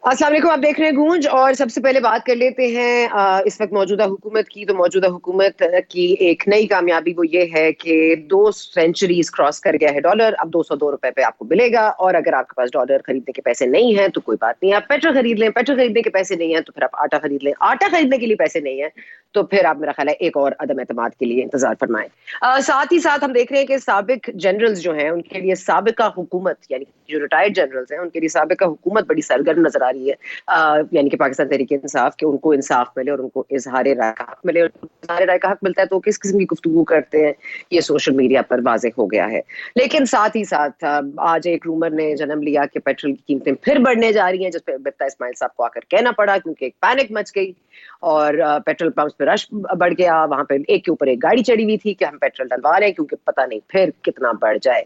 अस्सलाम वालेकुम, आप देख रहे हैं गूंज। और सबसे पहले बात कर लेते हैं इस वक्त मौजूदा हुकूमत की। तो मौजूदा हुकूमत की एक नई कामयाबी वो ये है कि 2 सेंचुरीज क्रॉस कर गया है डॉलर। अब ₹202 पे आपको मिलेगा। और अगर आपके पास डॉलर खरीदने के पैसे नहीं हैं तो कोई बात नहीं, आप पेट्रोल खरीद लें। पेट्रोल खरीदने के पैसे नहीं हैं तो फिर आप आटा खरीद लें। आटा खरीदने के लिए पैसे नहीं है तो फिर आप, मेरा ख्याल है, एक और अदम एतमाद के लिए इंतजार फरमाएं। साथ ही साथ हम देख रहे हैं कि साबिक जनरल्स जो हैं उनके लिए साबिका हुकूमत, यानी जो रिटायर्ड जनरल्स हैं उनके लिए साबिका हुकूमत बड़ी सरगर्म नजर आ रही है। यानी कि पाकिस्तान तहरीक इंसाफ, कि उनको इंसाफ मिले और उनको इजहार राय का हक मिले। और इजहार राय का हक मिलता है तो किस किस्म की गुफ्तगू करते हैं, ये सोशल मीडिया पर वाज़ेह हो गया है। लेकिन साथ ही साथ आज एक रूमर ने जन्म लिया कि पेट्रोल की कीमतें फिर बढ़ने जा रही हैं, जिस पर बिफ्ता इस्माइल साहब को आकर कहना पड़ा, क्योंकि एक पैनिक मच गई और पेट्रोल पंप्स पे रश बढ़ गया। वहां पे एक के ऊपर एक गाड़ी चढ़ी हुई थी कि हम पेट्रोल डलवा रहे हैं क्योंकि पता नहीं फिर कितना बढ़ जाए।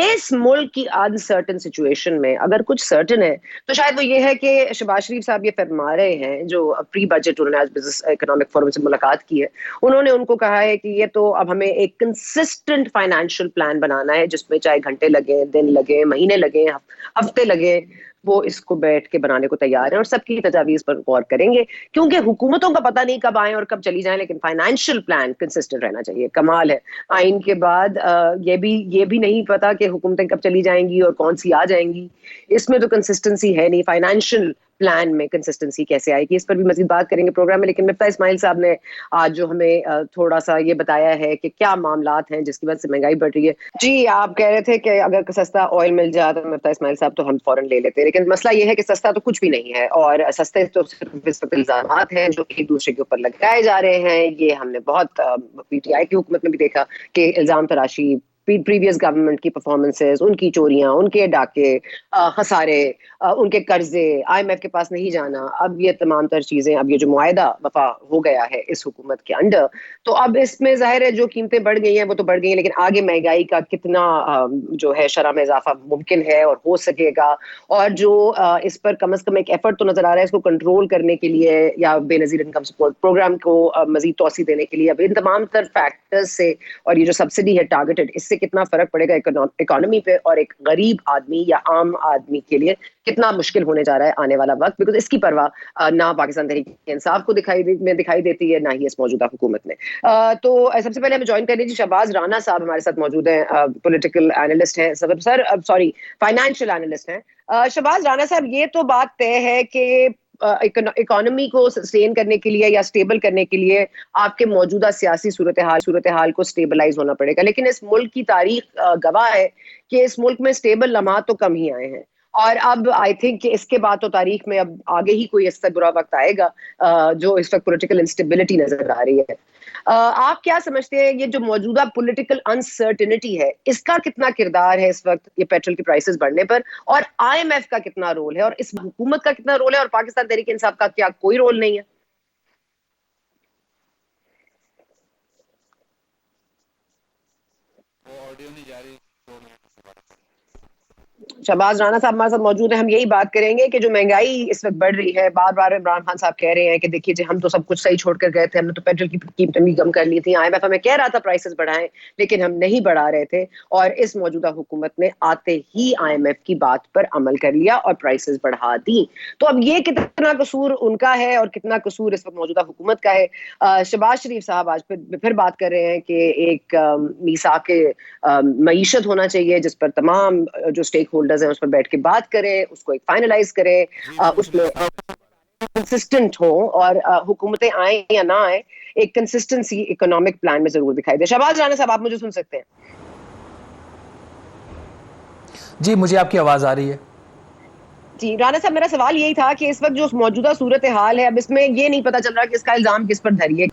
इस मुल्क की अनसर्टन सिचुएशन में अगर कुछ सर्टन है तो शायद वो ये है कि शहबाज शरीफ साहब ये फरमा रहे हैं, जो प्री बजट उन्होंने आज बिजनेस इकोनॉमिक फोरम से मुलाकात की है, उन्होंने उनको कहा है कि ये तो अब हमें एक कंसिस्टेंट फाइनेंशियल प्लान बनाना है, जिसमें चाहे घंटे लगे, दिन लगे, महीने लगे, हफ्ते लगे, वो इसको बैठ के बनाने को तैयार है और सबकी तजावीज पर गौर करेंगे। क्योंकि हुकूमतों का पता नहीं कब आए और कब चली जाए, लेकिन फाइनेंशियल प्लान कंसिस्टेंट रहना चाहिए। कमाल है, आइन के बाद ये भी नहीं पता कि हुकूमतें कब चली जाएंगी और कौन सी आ जाएंगी। इसमें तो कंसिस्टेंसी है नहीं। फाइनेंशियल प्लान में कंसिस्टेंसी कैसे आएगी, इस पर भी मजीद बात करेंगे प्रोग्राम में। लेकिन मिफ्ता इस्माइल साहब ने आज जो हमें थोड़ा सा ये बताया है कि क्या मामलात हैं जिसकी वजह से महंगाई बढ़ रही है। जी, आप कह रहे थे कि अगर सस्ता ऑयल मिल जाए तो मिफ्ता इस्माइल साहब तो हम फौरन ले लेते हैं, लेकिन मसला ये है कि सस्ता तो कुछ भी नहीं है। और सस्ते तो सिर्फ इस वक्त इल्जामात हैं जो एक दूसरे के ऊपर लगाए जा रहे हैं। ये हमने बहुत पीटीआई की हुकूमत में भी देखा कि इल्जाम तराशी, प्रीवियस गवर्नमेंट की परफॉर्मेंसेस, उनकी चोरियां, उनके डाके, खसारे, उनके कर्जे, आईएमएफ के पास नहीं जाना, अब ये तमाम तर चीजें, अब ये जो मुआहदा वफा हो गया है इस हुकूमत के अंडर, तो अब इसमें जाहिर है जो कीमतें बढ़ गई हैं वो तो बढ़ गई हैं, लेकिन आगे महंगाई का कितना जो है शरह में इजाफा मुमकिन है और हो सकेगा, और जो इस पर कम अज कम एक एफर्ट तो नजर आ रहा है इसको कंट्रोल करने के लिए या बेनजीर इनकम सपोर्ट प्रोग्राम को मजीद तोसी देने के लिए, अब इन तमाम तर फैक्टर्स से, और ये जो सब्सिडी है टारगेटेड, इससे कितना फर्क पड़ेगा इकोनॉमी पे और एक गरीब आदमी या आम आदमी के लिए कितना मुश्किल होने जा रहा है आने वाला वक्त, बिकॉज इसकी परवाह ना पाकिस्तान तहरीक इंसाफ को दिखाई देती है, ना ही इस मौजूदा हुकूमत में। तो सबसे पहले हमें ज्वाइन कर लीजिए, शहबाज राना साहब हमारे साथ मौजूद हैं, पॉलिटिकल एनालिस्ट हैं सर, सॉरी, फाइनेंशियल एनालिस्ट हैं। शहबाज राना साहब, ये तो बात तय है कि इकोनॉमी को सस्टेन करने के लिए या स्टेबल करने के लिए आपके मौजूदा सियासी सूरत हाल को स्टेबलाइज होना पड़ेगा, लेकिन इस मुल्क की तारीख गवाह है कि इस मुल्क में स्टेबल लम्हात तो कम ही आए हैं। और अब आई थिंक कि इसके बाद तो तारीख में अब आगे ही कोई इससे बुरा वक्त आएगा, जो इस वक्त पॉलिटिकल इंस्टेबिलिटी नजर आ रही है। आप क्या समझते हैं, ये जो मौजूदा पॉलिटिकल अनसर्टिनिटी है, इसका कितना किरदार है इस वक्त ये पेट्रोल की प्राइसेस बढ़ने पर, और आईएमएफ का कितना रोल है, और इस हुकूमत का कितना रोल है, और पाकिस्तान तहरीक इंसाफ का क्या कोई रोल नहीं है? वो ऑडियो नहीं जा रही। शहबाज राणा साहब हमारे साथ मौजूद हैं। हम यही बात करेंगे कि जो महंगाई इस वक्त बढ़ रही है, बार बार इमरान खान साहब कह रहे हैं कि देखिए जी, हम तो सब कुछ सही छोड़कर गए थे, हमने तो पेट्रोल की कीमतें भी कम कर ली थी, आईएमएफ हमें कह रहा था प्राइसेस बढ़ाएं, लेकिन हम नहीं बढ़ा रहे थे, और इस मौजूदा हुकूमत ने आते ही आईएमएफ की बात पर अमल कर लिया और प्राइसेस बढ़ा दी। तो अब ये कितना कसूर उनका है और कितना कसूर इस वक्त मौजूदा हुकूमत का है? शहबाज शरीफ साहब आज फिर बात कर रहे हैं कि एक मीसाक मईशत होना चाहिए, जिस पर तमाम जो स्टेक होल्डर्स हैं उस पर बैठ के बात करें, उसको एक फाइनलाइज करें, जी जी, मुझे उसमें कंसिस्टेंट हो, और हुकूमतें आए या ना आए, एक कंसिस्टेंसी इकोनॉमिक प्लान में जरूर दिखाई दे। शहबाज राना साहब, आप मुझे सुन सकते हैं? जी, मुझे आपकी आवाज़ आ रही है। जी, राना साहब, मेरा सवाल यही था कि इस वक्त जो मौजूदा सूरत हाल है, अब इसमें ये नहीं पता चल रहा कि इसका इल्जाम किस पर धरिए,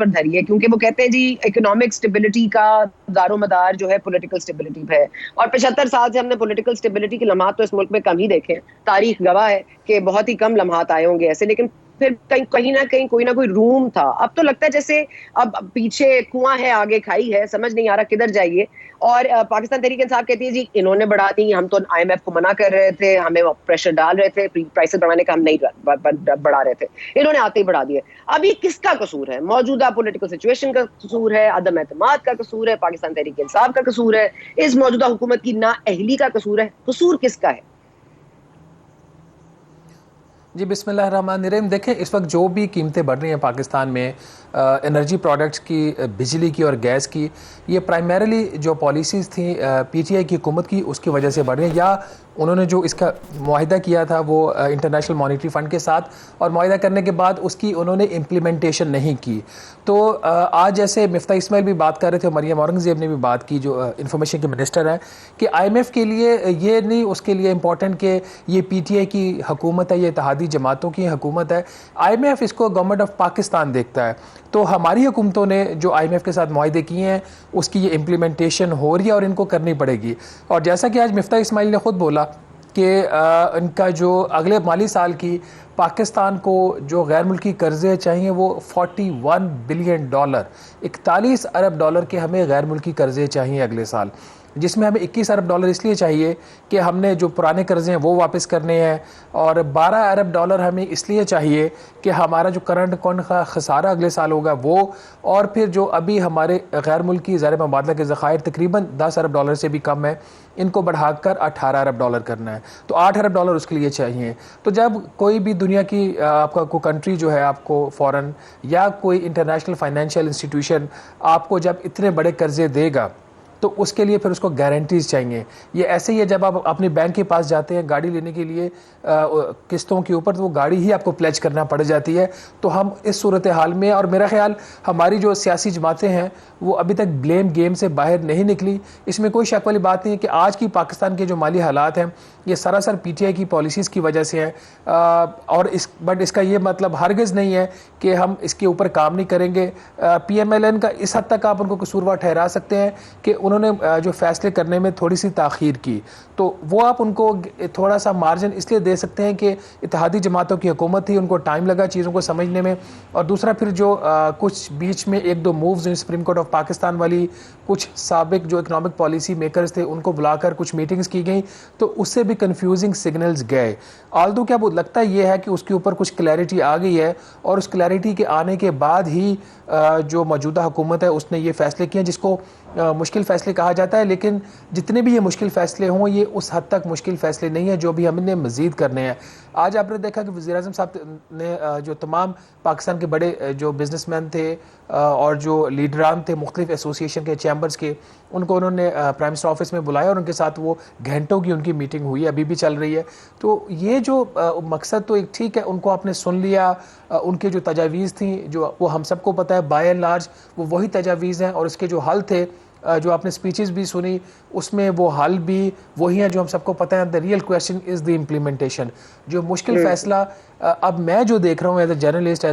क्योंकि वो कहते हैं जी इकोनॉमिक स्टेबिलिटी का दारोमदार जो है पॉलिटिकल स्टेबिलिटी पे है, और 75 साल से हमने पॉलिटिकल स्टेबिलिटी के लम्हात तो इस मुल्क में कम ही देखे हैं। तारीख गवाह है कि बहुत ही कम लम्हात आए होंगे ऐसे, लेकिन फिर कहीं ना कहीं कोई ना कोई रूम था। अब तो लगता है जैसे अब पीछे कुआं है, आगे खाई है, समझ नहीं आ रहा किधर जाइए। और पाकिस्तान तहरीक इंसाफ कहती है जी इन्होंने बढ़ा दी, हम तो आईएमएफ को मना कर रहे थे, हमें प्रेशर डाल रहे थे, प्राइसेस बढ़ाने का हम नहीं बढ़ा रहे थे, इन्होंने आते ही बढ़ा दिए। अब ये किसका कसूर है? मौजूदा पॉलिटिकल सिचुएशन का कसूर है, अदम एतमाद का कसूर है, पाकिस्तान तहरीक इंसाफ का कसूर है, इस मौजूदा हुकूमत की नाअहली का कसूर है? कसूर किसका है? जी बिस्मिल्लाहिर्रहमानिर्रहीम। देखें, इस वक्त जो भी कीमतें बढ़ रही हैं पाकिस्तान में एनर्जी प्रोडक्ट्स की, बिजली की और गैस की, ये प्राइमरीली जो पॉलिसीज़ थी पीटीआई की हुकूमत की, उसकी वजह से बढ़ रही हैं। या उन्होंने जो इसका मुआहिदा किया था वो इंटरनेशनल मॉनेटरी फ़ंड के साथ, और मुआहिदा करने के बाद उसकी उन्होंने इम्प्लीमेंटेशन नहीं की। तो आज जैसे मिफ्ता इस्माइल भी बात कर रहे थे, मरियम औरंगज़ेब ने भी बात की, जो इंफॉर्मेशन के मिनिस्टर हैं, कि आईएमएफ के लिए ये नहीं उसके लिए इम्पोर्टेंट कि ये पीटीआई की हुकूमत है, ये इत्तेहादी जमातों की हुकूमत है। आईएमएफ इसको गवर्नमेंट ऑफ पाकिस्तान देखता है। तो हमारी हुकूमतों ने जो आईएमएफ के साथ मुआहिदे किए हैं उसकी ये इम्प्लीमेंटेशन हो रही है और इनको करनी पड़ेगी। और जैसा कि आज मिफ्ता इस्माइल ने ख़ुद बोला कि इनका जो अगले माली साल की पाकिस्तान को जो गैर मुल्की कर्जे चाहिए वो $41 बिलियन, 41 अरब डॉलर के हमें गैर मुल्की कर्जे चाहिए अगले साल, जिसमें हमें 21 अरब डॉलर इसलिए चाहिए कि हमने जो पुराने कर्जे हैं वो वापस करने हैं, और 12 अरब डॉलर हमें इसलिए चाहिए कि हमारा जो करंट अकाउंट का खसारा अगले साल होगा वो, और फिर जो अभी हमारे गैर मुल्की ज़र मुबादला के ज़खायर तकरीबन 10 अरब डॉलर से भी कम है, इनको बढ़ाकर 18 अरब डॉलर करना है। तो 8 अरब डॉलर उसके लिए चाहिए। तो जब कोई भी दुनिया की आपका कोई कंट्री जो है आपको फ़ॉरेन या कोई इंटरनेशनल फाइनेंशियल इंस्टीट्यूशन आपको जब इतने बड़े कर्जे देगा तो उसके लिए फिर उसको गारंटीज़ चाहिए। ये ऐसे ही है जब आप अपने बैंक के पास जाते हैं गाड़ी लेने के लिए किस्तों के ऊपर, तो वो गाड़ी ही आपको प्लेज करना पड़ जाती है। तो हम इस सूरत हाल में, और मेरा ख्याल हमारी जो सियासी जमातें हैं वो अभी तक ब्लेम गेम से बाहर नहीं निकली। इसमें कोई शक वाली बात नहीं है कि आज की पाकिस्तान के जो माली हालात हैं ये सरासर पीटीआई की पॉलिसीज़ की वजह से हैं। और बट इसका ये मतलब हरगिज़ नहीं है कि हम इसके ऊपर काम नहीं करेंगे। पीएमएलएन का इस हद तक आप उनको कसूरवार ठहरा सकते हैं कि उन्होंने जो फैसले करने में थोड़ी सी ताख़ीर की, तो वो आप उनको थोड़ा सा मार्जिन इसलिए दे सकते हैं कि इत्तेहादी जमातों की हुकूमत थी, उनको टाइम लगा चीज़ों को समझने में। और दूसरा फिर जो कुछ बीच में एक दो मूव्स जो सुप्रीम कोर्ट ऑफ पाकिस्तान वाली, कुछ साबिक जो इकनॉमिक पॉलिसी मेकर्स थे उनको बुलाकर कुछ मीटिंग्स की गई, तो उससे भी कन्फ्यूजिंग सिग्नल्स गए। आल्दो क्या वो लगता ये है कि उसके ऊपर कुछ क्लैरिटी आ गई है, और उस क्लैरिटी के आने के बाद ही जो मौजूदा हुकूमत है उसने ये फ़ैसले किए, जिसको मुश्किल फ़ैसले कहा जाता है। लेकिन जितने भी ये मुश्किल फ़ैसले हों ये उस हद तक मुश्किल फ़ैसले नहीं है जो भी हमने मज़ीद करने हैं। आज आपने देखा कि वज़ीर-ए-आज़म साहब ने जो तमाम पाकिस्तान के बड़े जो बिजनेसमैन थे और जो लीडरान थे मुख्तलिफ एसोसिएशन के, चैम्बर्स के, उनको उन्होंने प्राइम मिनिस्टर ऑफिस में बुलाया और उनके साथ वो घंटों की उनकी मीटिंग हुई, अभी भी चल रही है। तो ये जो मकसद तो एक ठीक है, उनको आपने सुन लिया, उनके जो तजावीज़ थी जो वो हम सबको पता है बाय एंड लार्ज वो वही तजावीज़ हैं, और इसके जो हल थे जो आपने स्पीचेस भी सुनी उसमें वो हल भी वही हैं जो हम सबको पता है। The real question is the implementation. जो मुश्किल फ़ैसला अब मैं जो देख रहा हूँ एज ए जर्नलिस्ट,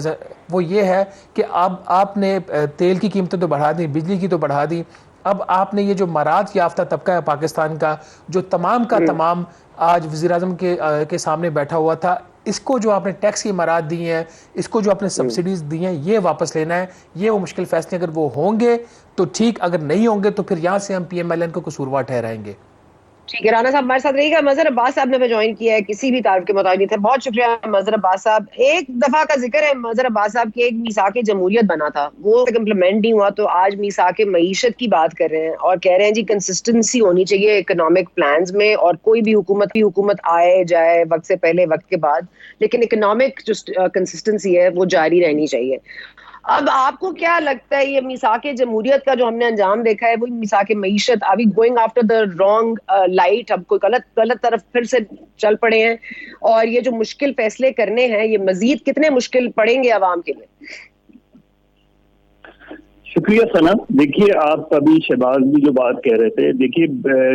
वो ये है कि अब आपने तेल की कीमतें तो बढ़ा दी, बिजली की तो बढ़ा दी, अब आपने ये जो मराद याफ्ता तबका है पाकिस्तान का, जो तमाम का तमाम आज वज़ीर-ए-आज़म के सामने बैठा हुआ था, इसको जो आपने टैक्स की मराद दी हैं, इसको जो आपने सब्सिडीज़ दी हैं, ये वापस लेना है। ये वो मुश्किल फ़ैसले अगर वो होंगे तो ठीक, अगर नहीं होंगे तो फिर यहाँ से हम पीएमएलएन को कसूरवार ठहराएंगे। ठीक है, राना साहब हमारे साथ रहिएगा। मजहर अब्बास साहब ने ज्वाइन किया है, किसी भी तारीफ के मुताबिक नहीं थे। बहुत शुक्रिया मजहर अब्बास साहब। एक दफा का जिक्र है मजहर अब्बास साहब की, एक मीसाक जमहूरियत बना था, वो इम्प्लीमेंट नहीं हुआ, तो आज मीसाक मईशत की बात कर रहे हैं और कह रहे हैं जी कंसिस्टेंसी होनी चाहिए इकोनॉमिक प्लान्स में, और कोई भी हुकूमत आए जाए, वक्त से पहले वक्त के बाद, लेकिन इकोनॉमिक जो कंसिस्टेंसी है वो जारी रहनी चाहिए। अब आपको क्या लगता है ये मीसाक जमहूरियत का जो हमने अंजाम देखा है वो मीसाक मईशत, अभी going after the wrong light, अब कोई गलत तरफ फिर से चल पड़े हैं, और ये जो मुश्किल फैसले करने हैं ये मजीद कितने मुश्किल पड़ेंगे अवाम के लिए? शुक्रिया सना। देखिए, आप अभी शहबाज भी जो बात कह रहे थे, देखिए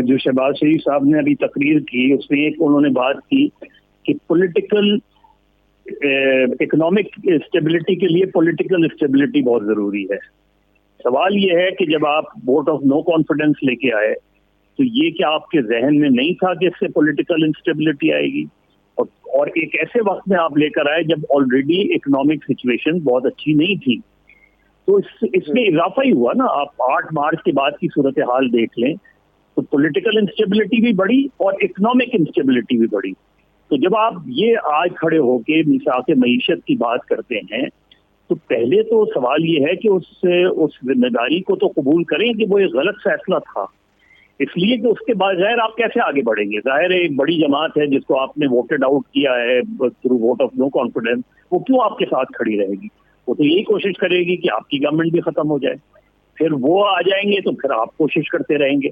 जो शहबाज शरीफ साहब ने अभी तकरीर की उसमें एक उन्होंने बात की कि पॉलिटिकल इकोनॉमिक स्टेबिलिटी के लिए पॉलिटिकल स्टेबिलिटी बहुत जरूरी है। सवाल ये है कि जब आप वोट ऑफ नो कॉन्फिडेंस लेके आए तो ये क्या आपके जहन में नहीं था कि इससे पॉलिटिकल इंस्टेबिलिटी आएगी, और एक ऐसे वक्त में आप लेकर आए जब ऑलरेडी इकोनॉमिक सिचुएशन बहुत अच्छी नहीं थी, तो इसमें इजाफा ही हुआ ना। आप 8 मार्च के बाद की सूरत हाल देख लें तो पॉलिटिकल इंस्टेबिलिटी भी बढ़ी और इकोनॉमिक इंस्टेबिलिटी भी बढ़ी। तो जब आप ये आज खड़े होके मीसाक मईशत की बात करते हैं तो पहले तो सवाल ये है कि उस जिम्मेदारी को तो कबूल करें कि वो एक गलत फैसला था। इसलिए कि उसके बगैर आप कैसे आगे बढ़ेंगे। जाहिर है एक बड़ी जमात है जिसको आपने वोटेड आउट किया है through vote of no confidence, वो क्यों आपके साथ खड़ी रहेगी? वो तो यही कोशिश करेगी कि आपकी गवर्नमेंट भी खत्म हो जाए, फिर वो आ जाएंगे तो फिर आप कोशिश करते रहेंगे।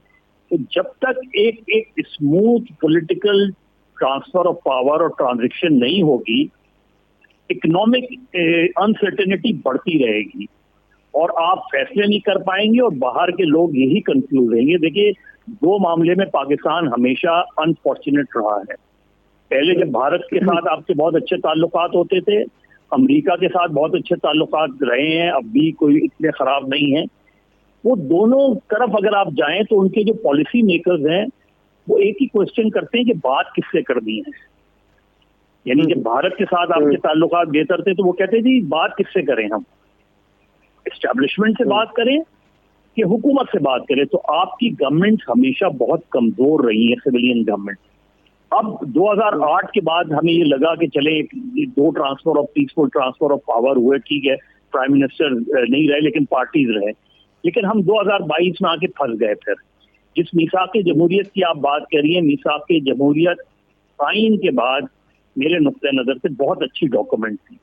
तो जब तक एक smooth political transfer of power और ट्रांजिशन नहीं होगी, इकोनॉमिक अनसर्टेनिटी बढ़ती रहेगी और आप फैसले नहीं कर पाएंगे और बाहर के लोग यही कंफ्यूज रहेंगे। देखिए, दो मामले में पाकिस्तान हमेशा अनफॉर्चुनेट रहा है। पहले जब भारत के साथ आपके बहुत अच्छे ताल्लुकात होते थे, अमेरिका के साथ बहुत अच्छे ताल्लुकात रहे हैं, अब भी कोई इतने खराब नहीं है। वो दोनों तरफ अगर आप जाएं तो उनके जो पॉलिसी मेकर्स हैं वो एक ही क्वेश्चन करते हैं कि बात किससे करनी है। यानी जब भारत के साथ आपके ताल्लुकात बेहतर थे तो वो कहते जी बात किससे करें, हम एस्टैब्लिशमेंट से बात करें कि हुकूमत से बात करें। तो आपकी गवर्नमेंट हमेशा बहुत कमजोर रही है, सिविलियन गवर्नमेंट। अब 2008 के बाद हमें ये लगा कि चले दो transfer of peaceful transfer of power हुए, ठीक है, प्राइम मिनिस्टर नहीं रहे लेकिन पार्टीज रहे, लेकिन हम 2022 में आके फंस गए। फिर जिस मीसाक जमहूरियत की आप बात करिए, मीसाक जमहूरियत साइन के बाद मेरे नुक्ते नजर से बहुत अच्छी डॉक्यूमेंट थी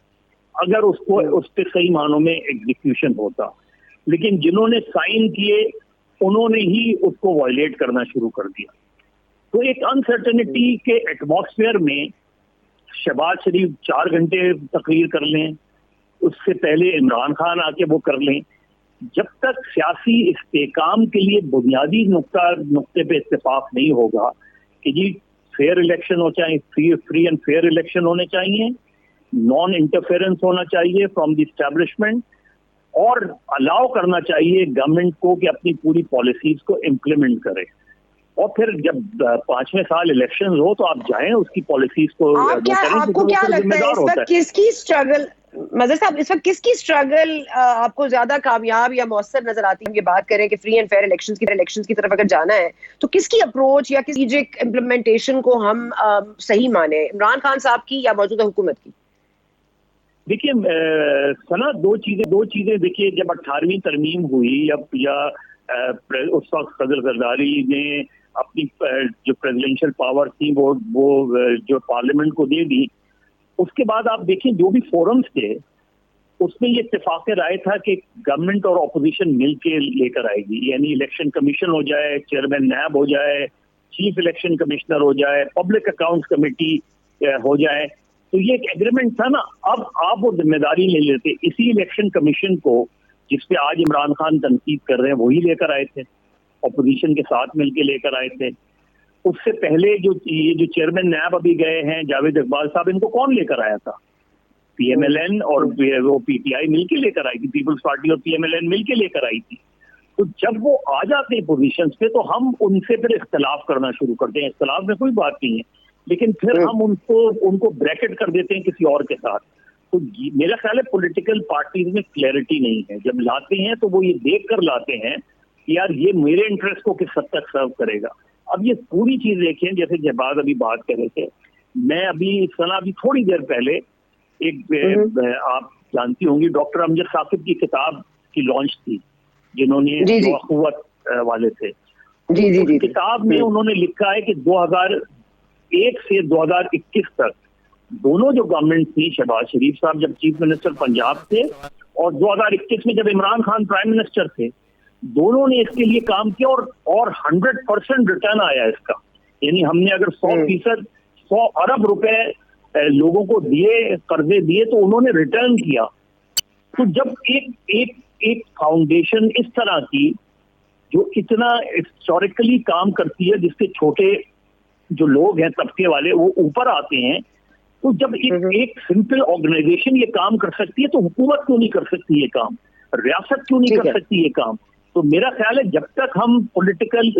अगर उसको उस पर सही मानों में एग्जीक्यूशन होता, लेकिन जिन्होंने साइन किए उन्होंने ही उसको वायलेट करना शुरू कर दिया। तो एक अनसर्टेनिटी के एटमॉस्फेयर में शहबाज शरीफ 4 घंटे तकरीर कर लें, उससे पहले इमरान खान आके वो कर लें, जब तक सियासी इस्तेकाम के लिए बुनियादी नुक्ते पे इत्तेफाक नहीं होगा कि जी फेयर इलेक्शन हो, चाहे फ्री एंड फेयर इलेक्शन होने चाहिए, नॉन इंटरफेरेंस होना चाहिए फ्रॉम द एस्टैब्लिशमेंट, और अलाउ करना चाहिए गवर्नमेंट को कि अपनी पूरी पॉलिसीज को इम्प्लीमेंट करे। और फिर जब 5वें साल इलेक्शन हो तो आप जाएं उसकी पॉलिसीज को आपको क्या लगता है इस वक्त किसकी स्ट्रगल, मजहर साहब, इस वक्त किसकी स्ट्रगल आपको ज्यादा कामयाब या मौसर नजर आती है? हम ये बात करें कि फ्री एंड फेयर इलेक्शंस की तरफ अगर जाना है तो किसकी अप्रोच या किसी इम्प्लीमेंटेशन को हम सही माने, इमरान खान साहब की या मौजूदा हुकूमत की? देखिए सना, दो चीजें देखिए, जब 18वीं तरमीम हुई या उस वक्त सदर जरदारी ने अपनी जो प्रेसिडेंशियल पावर थी वो जो पार्लियामेंट को दे दी, उसके बाद आप देखिए जो भी फोरम्स थे उसमें ये इत्तेफाक राय था कि गवर्नमेंट और ऑपोजिशन मिलके लेकर आएगी, यानी इलेक्शन कमीशन हो जाए, चेयरमैन नैब हो जाए, चीफ इलेक्शन कमिश्नर हो जाए, पब्लिक अकाउंट्स कमेटी हो जाए। तो ये एक एग्रीमेंट था ना। अब आप वो जिम्मेदारी ले लेते, इसी इलेक्शन कमीशन को जिसपे आज इमरान खान तनकीद कर रहे हैं वही लेकर आए थे, ऑपोजिशन के साथ मिलके लेकर आए थे। उससे पहले जो चेयरमैन नैब अभी गए हैं जावेद इकबाल साहब, इनको कौन लेकर आया था? पीएमएलएन और वो पीटीआई मिलके लेकर आई थी, पीपल्स पार्टी और पीएमएलएन मिलके लेकर आई थी। तो जब वो आ जाते हैं पोजीशंस पे तो हम उनसे फिर इख्तलाफ करना शुरू करते हैं। इख्तलाफ में कोई बात नहीं है, लेकिन फिर हम उनको ब्रैकेट कर देते हैं किसी और के साथ। तो मेरा ख्याल है पॉलिटिकल पार्टीज में क्लैरिटी नहीं है। जब लाते हैं तो वो ये देख कर लाते हैं कि यार ये मेरे इंटरेस्ट को किस हद तक सर्व करेगा। अब ये पूरी चीज देखें, जैसे जबाद अभी बात कर रहे थे, मैं अभी थोड़ी देर पहले एक आप जानती होंगी डॉक्टर अमजद साकिब की किताब की लॉन्च थी, जिन्होंने अखुवत वाले थे। जी। किताब में उन्होंने लिखा है कि 2001 से 2021 तक दोनों जो गवर्नमेंट थी, शहबाज शरीफ साहब जब चीफ मिनिस्टर पंजाब थे और 2021 में जब इमरान खान प्राइम मिनिस्टर थे, दोनों ने इसके लिए काम किया और 100% रिटर्न आया इसका। यानी हमने अगर 100% 100 अरब रुपए लोगों को दिए, कर्जे दिए, तो उन्होंने रिटर्न किया। तो जब एक फाउंडेशन इस तरह की जो इतना हिस्टोरिकली काम करती है, जिसके छोटे जो लोग हैं तबके वाले वो ऊपर आते हैं, तो जब एक सिंपल ऑर्गेनाइजेशन ये काम कर सकती है तो हुकूमत क्यों नहीं कर सकती ये काम, रियासत क्यों नहीं कर सकती ये काम? तो मेरा ख्याल है जब तक हम पॉलिटिकल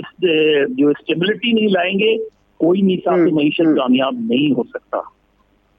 जो स्टेबिलिटी नहीं लाएंगे, कोई मीसाक मईशत कामयाब नहीं हो सकता।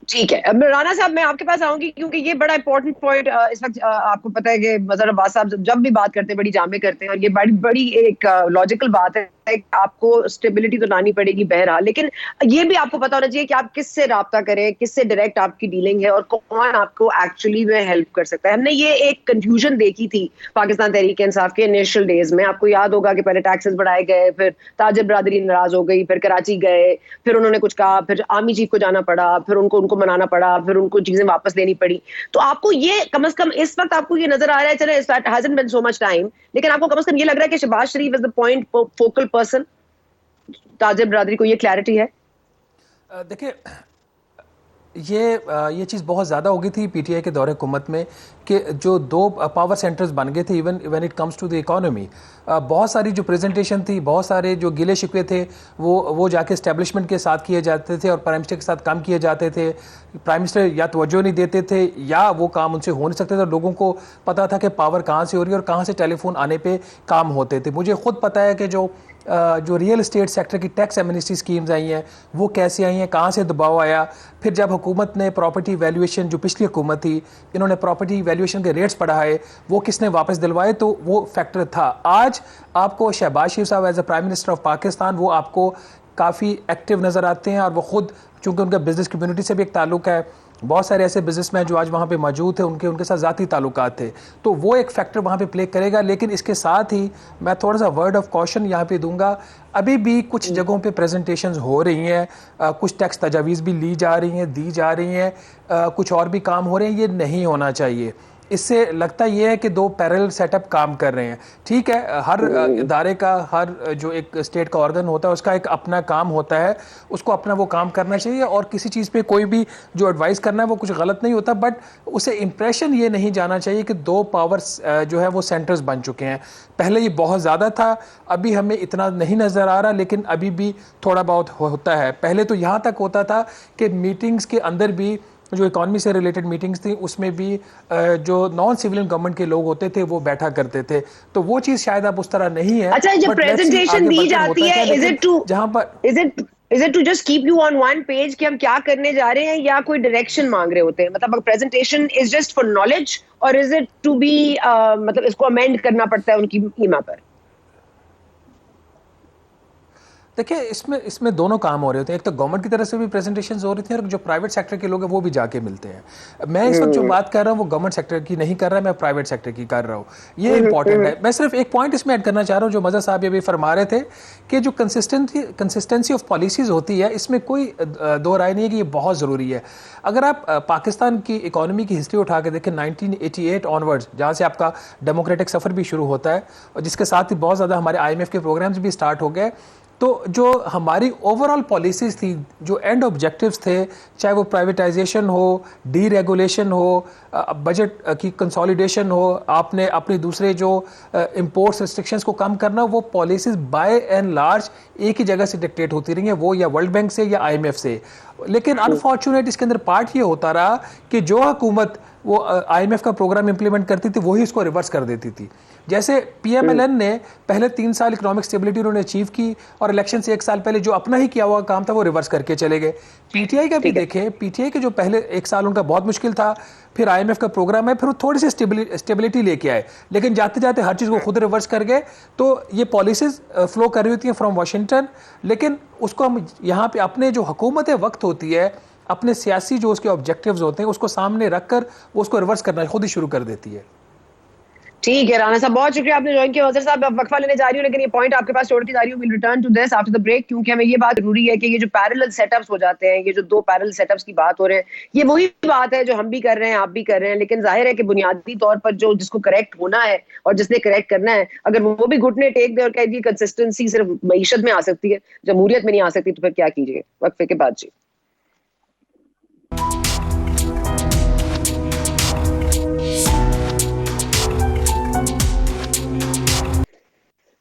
ठीक है, अब राना साहब मैं आपके पास आऊंगी क्योंकि ये बड़ा इंपॉर्टेंट पॉइंट इस वक्त आपको पता है कि मजहर अब्बास साहब जब भी बात करते हैं बड़ी जामे करते हैं, और ये बड़ी एक लॉजिकल बात है है कि आपको स्टेबिलिटी तो लानी पड़ेगी बहरहाल, लेकिन ये भी आपको पता होना चाहिए कि आप किससे राब्ता करें, किससे डायरेक्ट आपकी डीलिंग है और कौन आपको एक्चुअली में हेल्प कर सकता है। हमने ये एक कंफ्यूजन देखी थी पाकिस्तान तहरीक इंसाफ के इनिशियल डेज में। आपको याद होगा कि पहले टैक्सेस बढ़ाए गए, फिर ताजिर बरादरी नाराज हो गई, फिर कराची गए, फिर उन्होंने कुछ कहा, फिर आर्मी चीफ को जाना पड़ा, फिर उनको मनाना पड़ा, फिर उनको चीजें वापस लेनी पड़ी। तो आपको ये कम से कम इस वक्त आपको ये नजर आ रहा है, चले it hasn't been so much time, लेकिन आपको कम से कम ये लग रहा है कि Shahbaz Sharif is the point focal person, ताजिर बरादरी को ये क्लैरिटी है? देखिए, ये चीज़ बहुत ज़्यादा हो गई थी पीटीआई के दौरे हुकूमत में कि जो दो पावर सेंटर्स बन गए थे even when it comes to the economy. बहुत सारी जो प्रेजेंटेशन थी, बहुत सारे जो गिले शिकवे थे वो जाके एस्टेब्लिशमेंट के साथ किए जाते थे और प्राइम मिनिस्टर के साथ काम किए जाते थे। प्राइम मिनिस्टर या तवज्जो नहीं देते थे या वो काम उनसे हो नहीं सकते थे। लोगों को पता था कि पावर कहाँ से हो रही है और कहाँ से टेलीफोन आने पे काम होते थे। मुझे खुद पता है कि जो रियल एस्टेट सेक्टर की टैक्स एमनेस्टी स्कीम्स आई हैं वो कैसे आई हैं, कहाँ से दबाव आया। फिर जब हुकूमत ने प्रॉपर्टी वैल्यूएशन, जो पिछली हुकूमत थी, इन्होंने प्रॉपर्टी वैल्यूएशन के रेट्स बढ़ाए, वो किसने वापस दिलवाए, तो वो फैक्टर था। आज आपको शहबाज शरीफ साहब as a prime minister of Pakistan वो आपको काफ़ी एक्टिव नज़र आते हैं और वो खुद, चूँकि उनका बिज़नेस कम्युनिटी से भी एक ताल्लुक है, बहुत सारे ऐसे बिजनेसमैन जो आज वहाँ पे मौजूद थे उनके साथ ज़ाती ताल्लुकात थे, तो वो एक फैक्टर वहाँ पे प्ले करेगा। लेकिन इसके साथ ही मैं थोड़ा सा वर्ड ऑफ कॉशन यहाँ पे दूंगा, अभी भी कुछ जगहों पे प्रेजेंटेशंस हो रही हैं, कुछ टैक्स तजावीज़ भी ली जा रही हैं, दी जा रही हैं, कुछ और भी काम हो रहे हैं। ये नहीं होना चाहिए। इससे लगता ये है कि दो पैरेलल सेटअप काम कर रहे हैं। ठीक है, हर इदारे का, हर जो एक स्टेट का ऑर्गन होता है उसका एक अपना काम होता है, उसको अपना वो काम करना चाहिए और किसी चीज़ पे कोई भी जो एडवाइस करना है वो कुछ गलत नहीं होता, बट उसे इम्प्रेशन ये नहीं जाना चाहिए कि दो पावर्स जो है वो सेंटर्स बन चुके हैं। पहले ये बहुत ज़्यादा था, अभी हमें इतना नहीं नज़र आ रहा, लेकिन अभी भी थोड़ा बहुत होता है। पहले तो यहाँ तक होता था कि मीटिंग्स के अंदर भी, जो इकॉनमी से रिलेटेड मीटिंग्स थी उसमें भी जो नॉन सिविलियन गवर्नमेंट के लोग होते थे वो बैठा करते थे, तो वो चीज़ शायद अब उस तरह नहीं है। अच्छा, जब प्रेजेंटेशन दी जाती है, is it to just keep you on one page कि हम क्या करने जा रहे हैं, या कोई डायरेक्शन मांग रहे होते हैं? मतलब presentation is just for knowledge और इज इट टू बी, मतलब इसको अमेंड करना पड़ता है उनकी ईमा पर? देखिए, इसमें दोनों काम हो रहे होते हैं। एक तो गवर्नमेंट की तरफ से भी प्रेजेंटेशंस हो रही थी और जो प्राइवेट सेक्टर के लोग हैं वो भी जाके मिलते हैं। मैं इस वक्त जो बात कर रहा हूँ वो गवर्नमेंट सेक्टर की नहीं कर रहा, मैं प्राइवेट सेक्टर की कर रहा हूँ। ये इंपॉर्टेंट है। मैं सिर्फ एक पॉइंट इसमें ऐड करना चाह रहा हूँ जो मज़ा साहब ये भी फरमा रहे थे कि जो कंसिस्टेंसी ऑफ पॉलिसीज़ होती है, इसमें कोई दो राय नहीं है कि ये बहुत ज़रूरी है। अगर आप पाकिस्तान की इकॉनमी की हिस्ट्री उठा के देखें 1988 ऑनवर्ड्स, जहाँ से आपका डेमोक्रेटिक सफ़र भी शुरू होता है और जिसके साथ ही बहुत ज़्यादा हमारे IMF के प्रोग्राम्स भी स्टार्ट हो गए, तो जो हमारी ओवरऑल पॉलिसीज़ थी, जो एंड ऑब्जेक्टिव्स थे, चाहे वो प्राइवेटाइजेशन हो, डीरेगुलेशन हो, बजट की कंसोलिडेशन हो, आपने अपने दूसरे जो इंपोर्ट्स रिस्ट्रिक्शंस को कम करना, वो पॉलिसीज़ बाय एंड लार्ज एक ही जगह से डिक्टेट होती रही हैं, वो या वर्ल्ड बैंक से या IMF से। लेकिन अनफॉर्चुनेट इसके अंदर पार्ट ये होता रहा कि जो हुकूमत वो IMF का प्रोग्राम इंप्लीमेंट करती थी वही इसको रिवर्स कर देती थी। जैसे PMLN ने पहले 3 साल इकोनॉमिक स्टेबिलिटी उन्होंने अचीव की और इलेक्शन से 1 साल पहले जो अपना ही किया हुआ काम था वो रिवर्स करके चले गए। PTI का भी देखें, PTI के जो पहले 1 साल उनका बहुत मुश्किल था, फिर IMF का प्रोग्राम है, फिर वो थोड़ी सी स्टेबिलिटी लेके आए, लेकिन जाते जाते हर चीज़ को खुद रिवर्स कर गए। तो ये पॉलिसीज़ फ्लो कर रही होती हैं फ्रॉम वाशिंगटन, लेकिन उसको हम यहाँ पे अपने जो हुकूमत वक्त होती है, अपने सियासी जो उसके ऑब्जेक्टिव्स होते हैं उसको सामने रखकर वो उसको रिवर्स करना खुद ही शुरू कर देती है। ठीक है राना साहब, बहुत शुक्रिया आपने ज्वाइन किया। वज़ीर साहब, अब वक्फा लेने जा रही हूँ, लेकिन ये पॉइंट आपके पास छोड़ती जा रही हूँ। Will return to this after the break, क्योंकि हमें ये बात जरूरी है कि ये जो पैरेलल सेटअप्स हो जाते हैं, ये जो 2 पैरेलल सेटअप्स की बात हो रहे हैं, ये वही बात है जो हम भी कर रहे हैं, आप भी कर रहे हैं। लेकिन जाहिर है कि बुनियादी तौर पर जो जिसको करेक्ट होना है और जिसने करेक्ट करना है, अगर वो भी घुटने टेक दे और कह दी कंसिस्टेंसी सिर्फ मईशत में आ सकती है, जमहूरियत में नहीं आ सकती, तो फिर क्या कीजिए? वक्फे के बाद जी।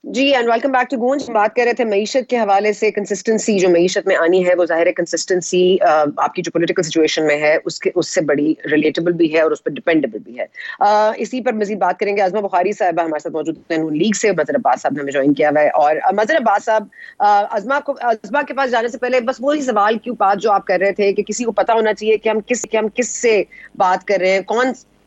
जी एंड वेलकम बैक टू गूंज। बात कर रहे थे मईशत के हवाले से, कंसिस्टेंसी जो मईशत में आनी है, वो जाहिर है कंसिस्टेंसी आपकी जो पॉलिटिकल सिचुएशन में है उससे बड़ी रिलेटेबल भी है और उस पर डिपेंडेबल भी है। इसी पर मजीद बात करेंगे। अज़मा बुखारी साहब हमारे साथ मौजूद हैं, नून लीग से। मज़हर अब्बास साहब ने हमें ज्वाइन किया हुआ है। और मज़हर अब्बास साहब, अज़मा के पास जाने से पहले बस वही सवाल की बात जो आप कर रहे थे कि किसी को पता होना चाहिए कि हम किससे बात कर रहे हैं,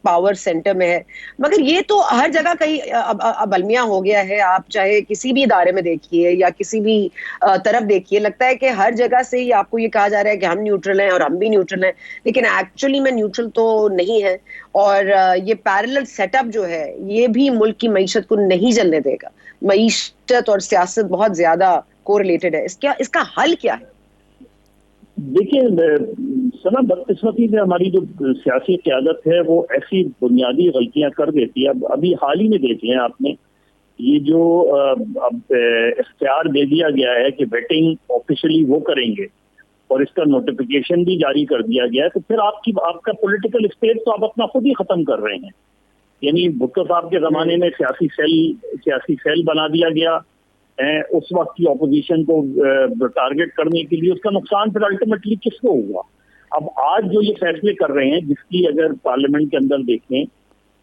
पावर सेंटर में है। मगर ये तो हर जगह कहीं अब अलमिया हो गया है। आप चाहे किसी भी इदारे में देखिए या किसी भी तरफ देखिए, लगता है कि हर जगह से ही आपको ये कहा जा रहा है कि हम न्यूट्रल हैं और हम भी न्यूट्रल हैं, लेकिन एक्चुअली में न्यूट्रल तो नहीं है। और ये पैरेलल सेटअप जो है ये भी मुल्क की मईशत को नहीं जलने देगा। मईशत और सियासत बहुत ज्यादा कोरिलेटेड है। इसका हल क्या है? देखिए सना, बदकिस्मती से हमारी जो सियासी क़यादत है वो ऐसी बुनियादी गलतियां कर देती है। अब अभी हाल ही में देख लें आपने, ये जो अब इख्तियार दे दिया गया है कि वेटिंग ऑफिशियली वो करेंगे और इसका नोटिफिकेशन भी जारी कर दिया गया है, तो फिर आपका पॉलिटिकल स्पेस तो आप अपना खुद ही खत्म कर रहे हैं। यानी भुट्टो साहब के जमाने में सियासी सेल बना दिया गया, उस वक्त की ऑपोजिशन को टारगेट करने के लिए। उसका नुकसान फिर अल्टीमेटली किसको हुआ? अब आज जो ये फैसले कर रहे हैं, जिसकी अगर पार्लियामेंट के अंदर देखें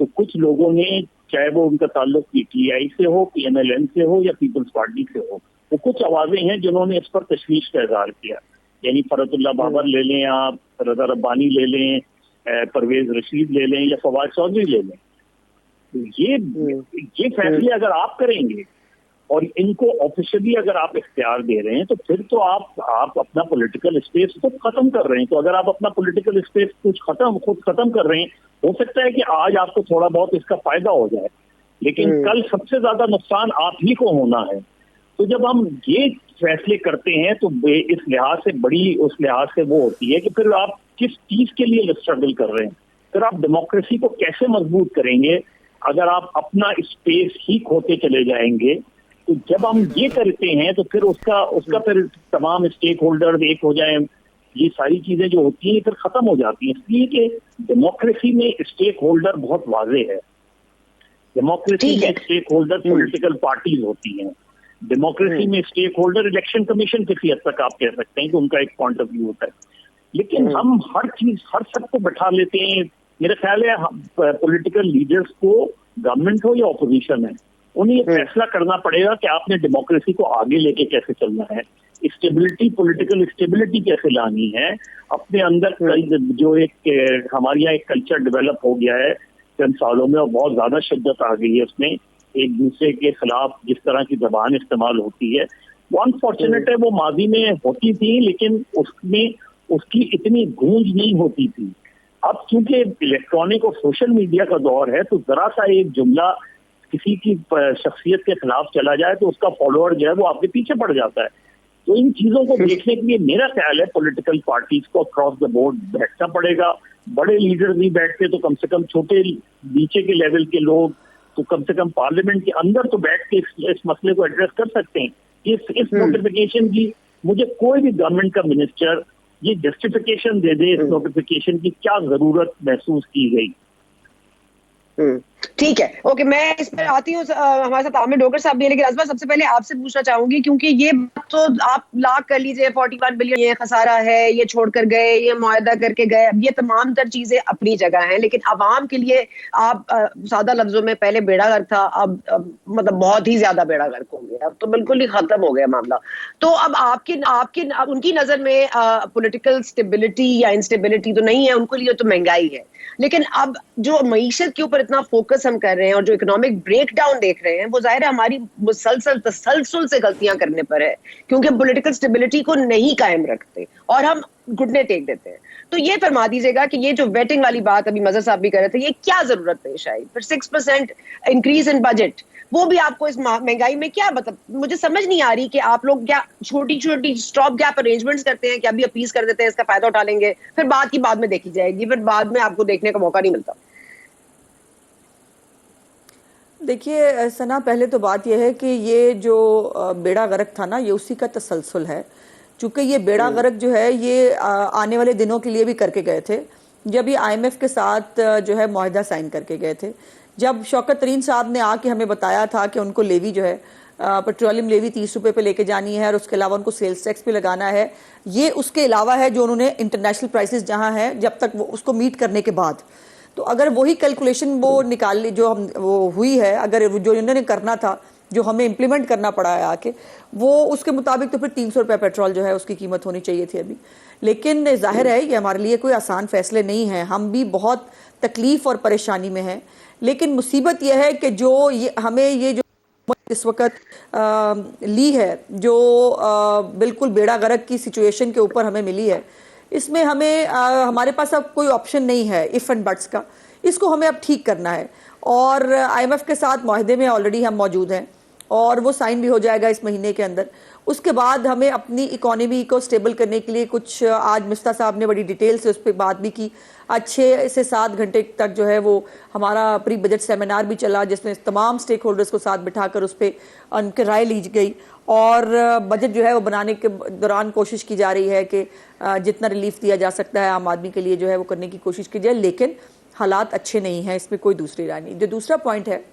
तो कुछ लोगों ने, चाहे वो उनका ताल्लुक पीटीआई से हो, पीएमएलएन से हो या पीपल्स पार्टी से हो, वो कुछ आवाजें हैं जिन्होंने इस पर तशवीश का इजहार किया। यानी फरतुल्लाह बाबर ले लें, आप रजा रब्बानी ले लें, परवेज रशीद ले लें या फवाद चौधरी ले लें। ये फैसले अगर आप करेंगे और इनको ऑफिशियली अगर आप इख्तियार दे रहे हैं, तो फिर तो आप अपना पॉलिटिकल स्पेस खुद खत्म कर रहे हैं। तो अगर आप अपना पॉलिटिकल स्पेस खुद खत्म कर रहे हैं, हो सकता है कि आज आपको थोड़ा बहुत इसका फायदा हो जाए, लेकिन कल सबसे ज्यादा नुकसान आप ही को होना है। तो जब हम ये फैसले करते हैं तो इस लिहाज से उस लिहाज से वो होती है कि फिर आप किस चीज के लिए स्ट्रगल कर रहे हैं, फिर आप डेमोक्रेसी को कैसे मजबूत करेंगे अगर आप अपना स्पेस ही खोते चले जाएंगे। तो जब हम ये करते हैं तो फिर उसका फिर तमाम स्टेक होल्डर एक हो जाए, ये सारी चीजें जो होती हैं फिर खत्म हो जाती हैं। इसलिए कि डेमोक्रेसी में स्टेक होल्डर बहुत वाज़ेह है। डेमोक्रेसी में स्टेक होल्डर पॉलिटिकल पार्टीज होती हैं। डेमोक्रेसी में स्टेक होल्डर इलेक्शन कमीशन किसी हद तक आप कह सकते हैं कि उनका एक पॉइंट ऑफ व्यू होता है। लेकिन हम हर सबको बैठा लेते हैं। मेरा ख्याल है पॉलिटिकल लीडर्स को, गवर्नमेंट हो या ऑपोजिशन है, उन्हें ये फैसला करना पड़ेगा कि आपने डेमोक्रेसी को आगे लेके कैसे चलना है, पॉलिटिकल स्टेबिलिटी कैसे लानी है। अपने अंदर जो हमारे यहाँ एक कल्चर डेवलप हो गया है चंद सालों में और बहुत ज्यादा शिद्दत आ गई है उसमें, एक दूसरे के खिलाफ जिस तरह की जबान इस्तेमाल होती है वो अनफॉर्चुनेट है। वो माजी में होती थी लेकिन उसमें उसकी इतनी गूंज नहीं होती थी। अब क्योंकि इलेक्ट्रॉनिक और सोशल मीडिया का दौर है तो जरा सा एक जुमला किसी की शख्सियत के खिलाफ चला जाए तो उसका फॉलोअर जो है वो आपके पीछे पड़ जाता है। तो इन चीजों को देखने के लिए मेरा ख्याल है पॉलिटिकल पार्टीज को अक्रॉस द बोर्ड बैठना पड़ेगा। बड़े लीडर नहीं बैठते तो कम से कम छोटे नीचे के लेवल के लोग तो कम से कम पार्लियामेंट के अंदर तो बैठ के इस मसले को एड्रेस कर सकते हैं। इस नोटिफिकेशन की मुझे कोई भी गवर्नमेंट का मिनिस्टर ये जस्टिफिकेशन दे दे इस नोटिफिकेशन की क्या जरूरत महसूस की गई। ठीक है, ओके, मैं इस पर आती हूँ। हमारे साथ आमिर डोगर साहब भी है, लेकिन अजमा सबसे पहले आपसे पूछना चाहूंगी क्योंकि ये बात तो आप लाख कर लीजिए 41 बिलियन ये खसारा है, ये छोड़कर गए, ये मुआहदा करके गए, ये तमाम तर चीजें अपनी जगह हैं, लेकिन आवाम के लिए आप सादा लफ्जों में पहले बेड़ा गर्क था, अब मतलब बहुत ही ज्यादा बेड़ा गर्क हो गया, अब तो बिल्कुल ही खत्म हो गया मामला। तो अब आपकी उनकी नजर में पॉलिटिकल स्टेबिलिटी या इंस्टेबिलिटी तो नहीं है, उनको लिए तो महंगाई है, लेकिन अब जो मईशत के ऊपर इतना फोकस हम कर रहे हैं और जो इकोनॉमिक ब्रेकडाउन देख रहे हैं वो जाहिर है हमारी तसलसल से गलतियां करने पर है, क्योंकि हम पॉलिटिकल स्टेबिलिटी को नहीं कायम रखते और हम घुटने टेक देते हैं। तो ये फरमा दीजिएगा कि ये जो वेटिंग वाली बात अभी मजहर साहब भी कर रहे थे, ये क्या जरूरत पेश आई? फिर 6% इंक्रीज इन बजट, वो भी आपको इस महंगाई में क्या, मतलब मुझे समझ नहीं आ रही कि आप लोग क्या छोटी छोटी स्टॉप गैप अरेंजमेंट्स करते हैं कि अभी अपीज कर देते हैं, इसका फायदा उठा लेंगे, फिर बात की बाद में देखी जाएगी, फिर बाद में आपको देखने का मौका नहीं मिलता। देखिए सना, पहले तो बात यह है कि ये जो बेड़ा गर्क था ना, ये उसी का तसलसल है। चूंकि ये बेड़ा गर्क जो है ये आने वाले दिनों के लिए भी करके गए थे, जब ये IMF के साथ जो है मुआहदा साइन करके गए थे। जब शौकत तरीन साहब ने आके हमें बताया था कि उनको लेवी जो है पेट्रोलियम लेवी 30 रुपये पे लेके जानी है और उसके अलावा उनको सेल्स टैक्स भी लगाना है, ये उसके अलावा है जो उन्होंने इंटरनेशनल प्राइसेस जहां है जब तक वो उसको मीट करने के बाद, तो अगर वही कैलकुलेशन वो निकाल ली जो वो हुई है, अगर जो इन्होंने करना था, जो हमें इम्प्लीमेंट करना पड़ा है आके, वो उसके मुताबिक तो फिर 300 रुपये पेट्रोल जो है उसकी कीमत होनी चाहिए थी अभी। लेकिन जाहिर है ये हमारे लिए कोई आसान फैसले नहीं है, हम भी बहुत तकलीफ और परेशानी में हैं। लेकिन मुसीबत यह है कि हमें ये जो इस वक्त ली है, जो बिल्कुल बेड़ा गर्क की सिचुएशन के ऊपर हमें मिली है, इसमें हमें हमारे पास अब कोई ऑप्शन नहीं है इफ़ एंड बट्स का। इसको हमें अब ठीक करना है और IMF के साथ माहदे में ऑलरेडी हम मौजूद हैं और वो साइन भी हो जाएगा इस महीने के अंदर। उसके बाद हमें अपनी इकोनॉमी को स्टेबल करने के लिए कुछ, आज मिफ्ता साहब ने बड़ी डिटेल से उस पर बात भी की। आज 6 से 7 घंटे तक जो है वो हमारा प्री बजट सेमिनार भी चला, जिसमें तमाम स्टेक होल्डर्स को साथ बिठाकर उस पर उनकी राय ली गई और बजट जो है वो बनाने के दौरान कोशिश की जा रही है कि जितना रिलीफ दिया जा सकता है आम आदमी के लिए जो है वो करने की कोशिश की जाए। लेकिन हालात अच्छे नहीं हैं, इसमें कोई दूसरी राय नहीं। जो दूसरा पॉइंट है,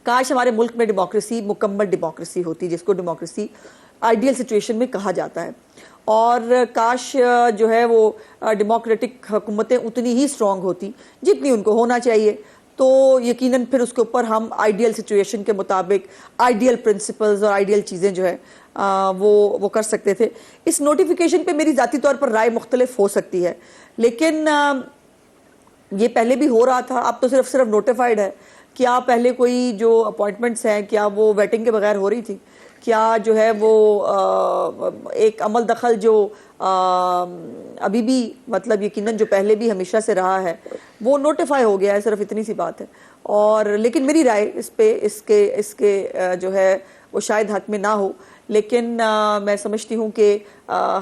काश हमारे मुल्क में डेमोक्रेसी मुकम्मल डेमोक्रेसी होती, जिसको डेमोक्रेसी आइडियल सिचुएशन में कहा जाता है, और काश जो है वो डेमोक्रेटिक हुकूमतें उतनी ही स्ट्रॉन्ग होती जितनी उनको होना चाहिए, तो यकीनन फिर उसके ऊपर हम आइडियल सिचुएशन के मुताबिक आइडियल प्रिंसिपल्स और आइडियल चीज़ें जो है वो कर सकते थे। इस नोटिफिकेशन पे मेरी ज़ाती तौर पर राय मुख्तलिफ हो सकती है, लेकिन ये पहले भी हो रहा था। अब तो सिर्फ नोटिफाइड है। क्या पहले कोई जो अपॉइंटमेंट्स हैं क्या वो वेटिंग के बगैर हो रही थी? क्या जो है वो एक अमल दखल जो अभी भी मतलब यकीनन जो पहले भी हमेशा से रहा है वो नोटिफाई हो गया है, सिर्फ इतनी सी बात है। और लेकिन मेरी राय इस पे इसके जो है वो शायद हक में ना हो, लेकिन मैं समझती हूँ कि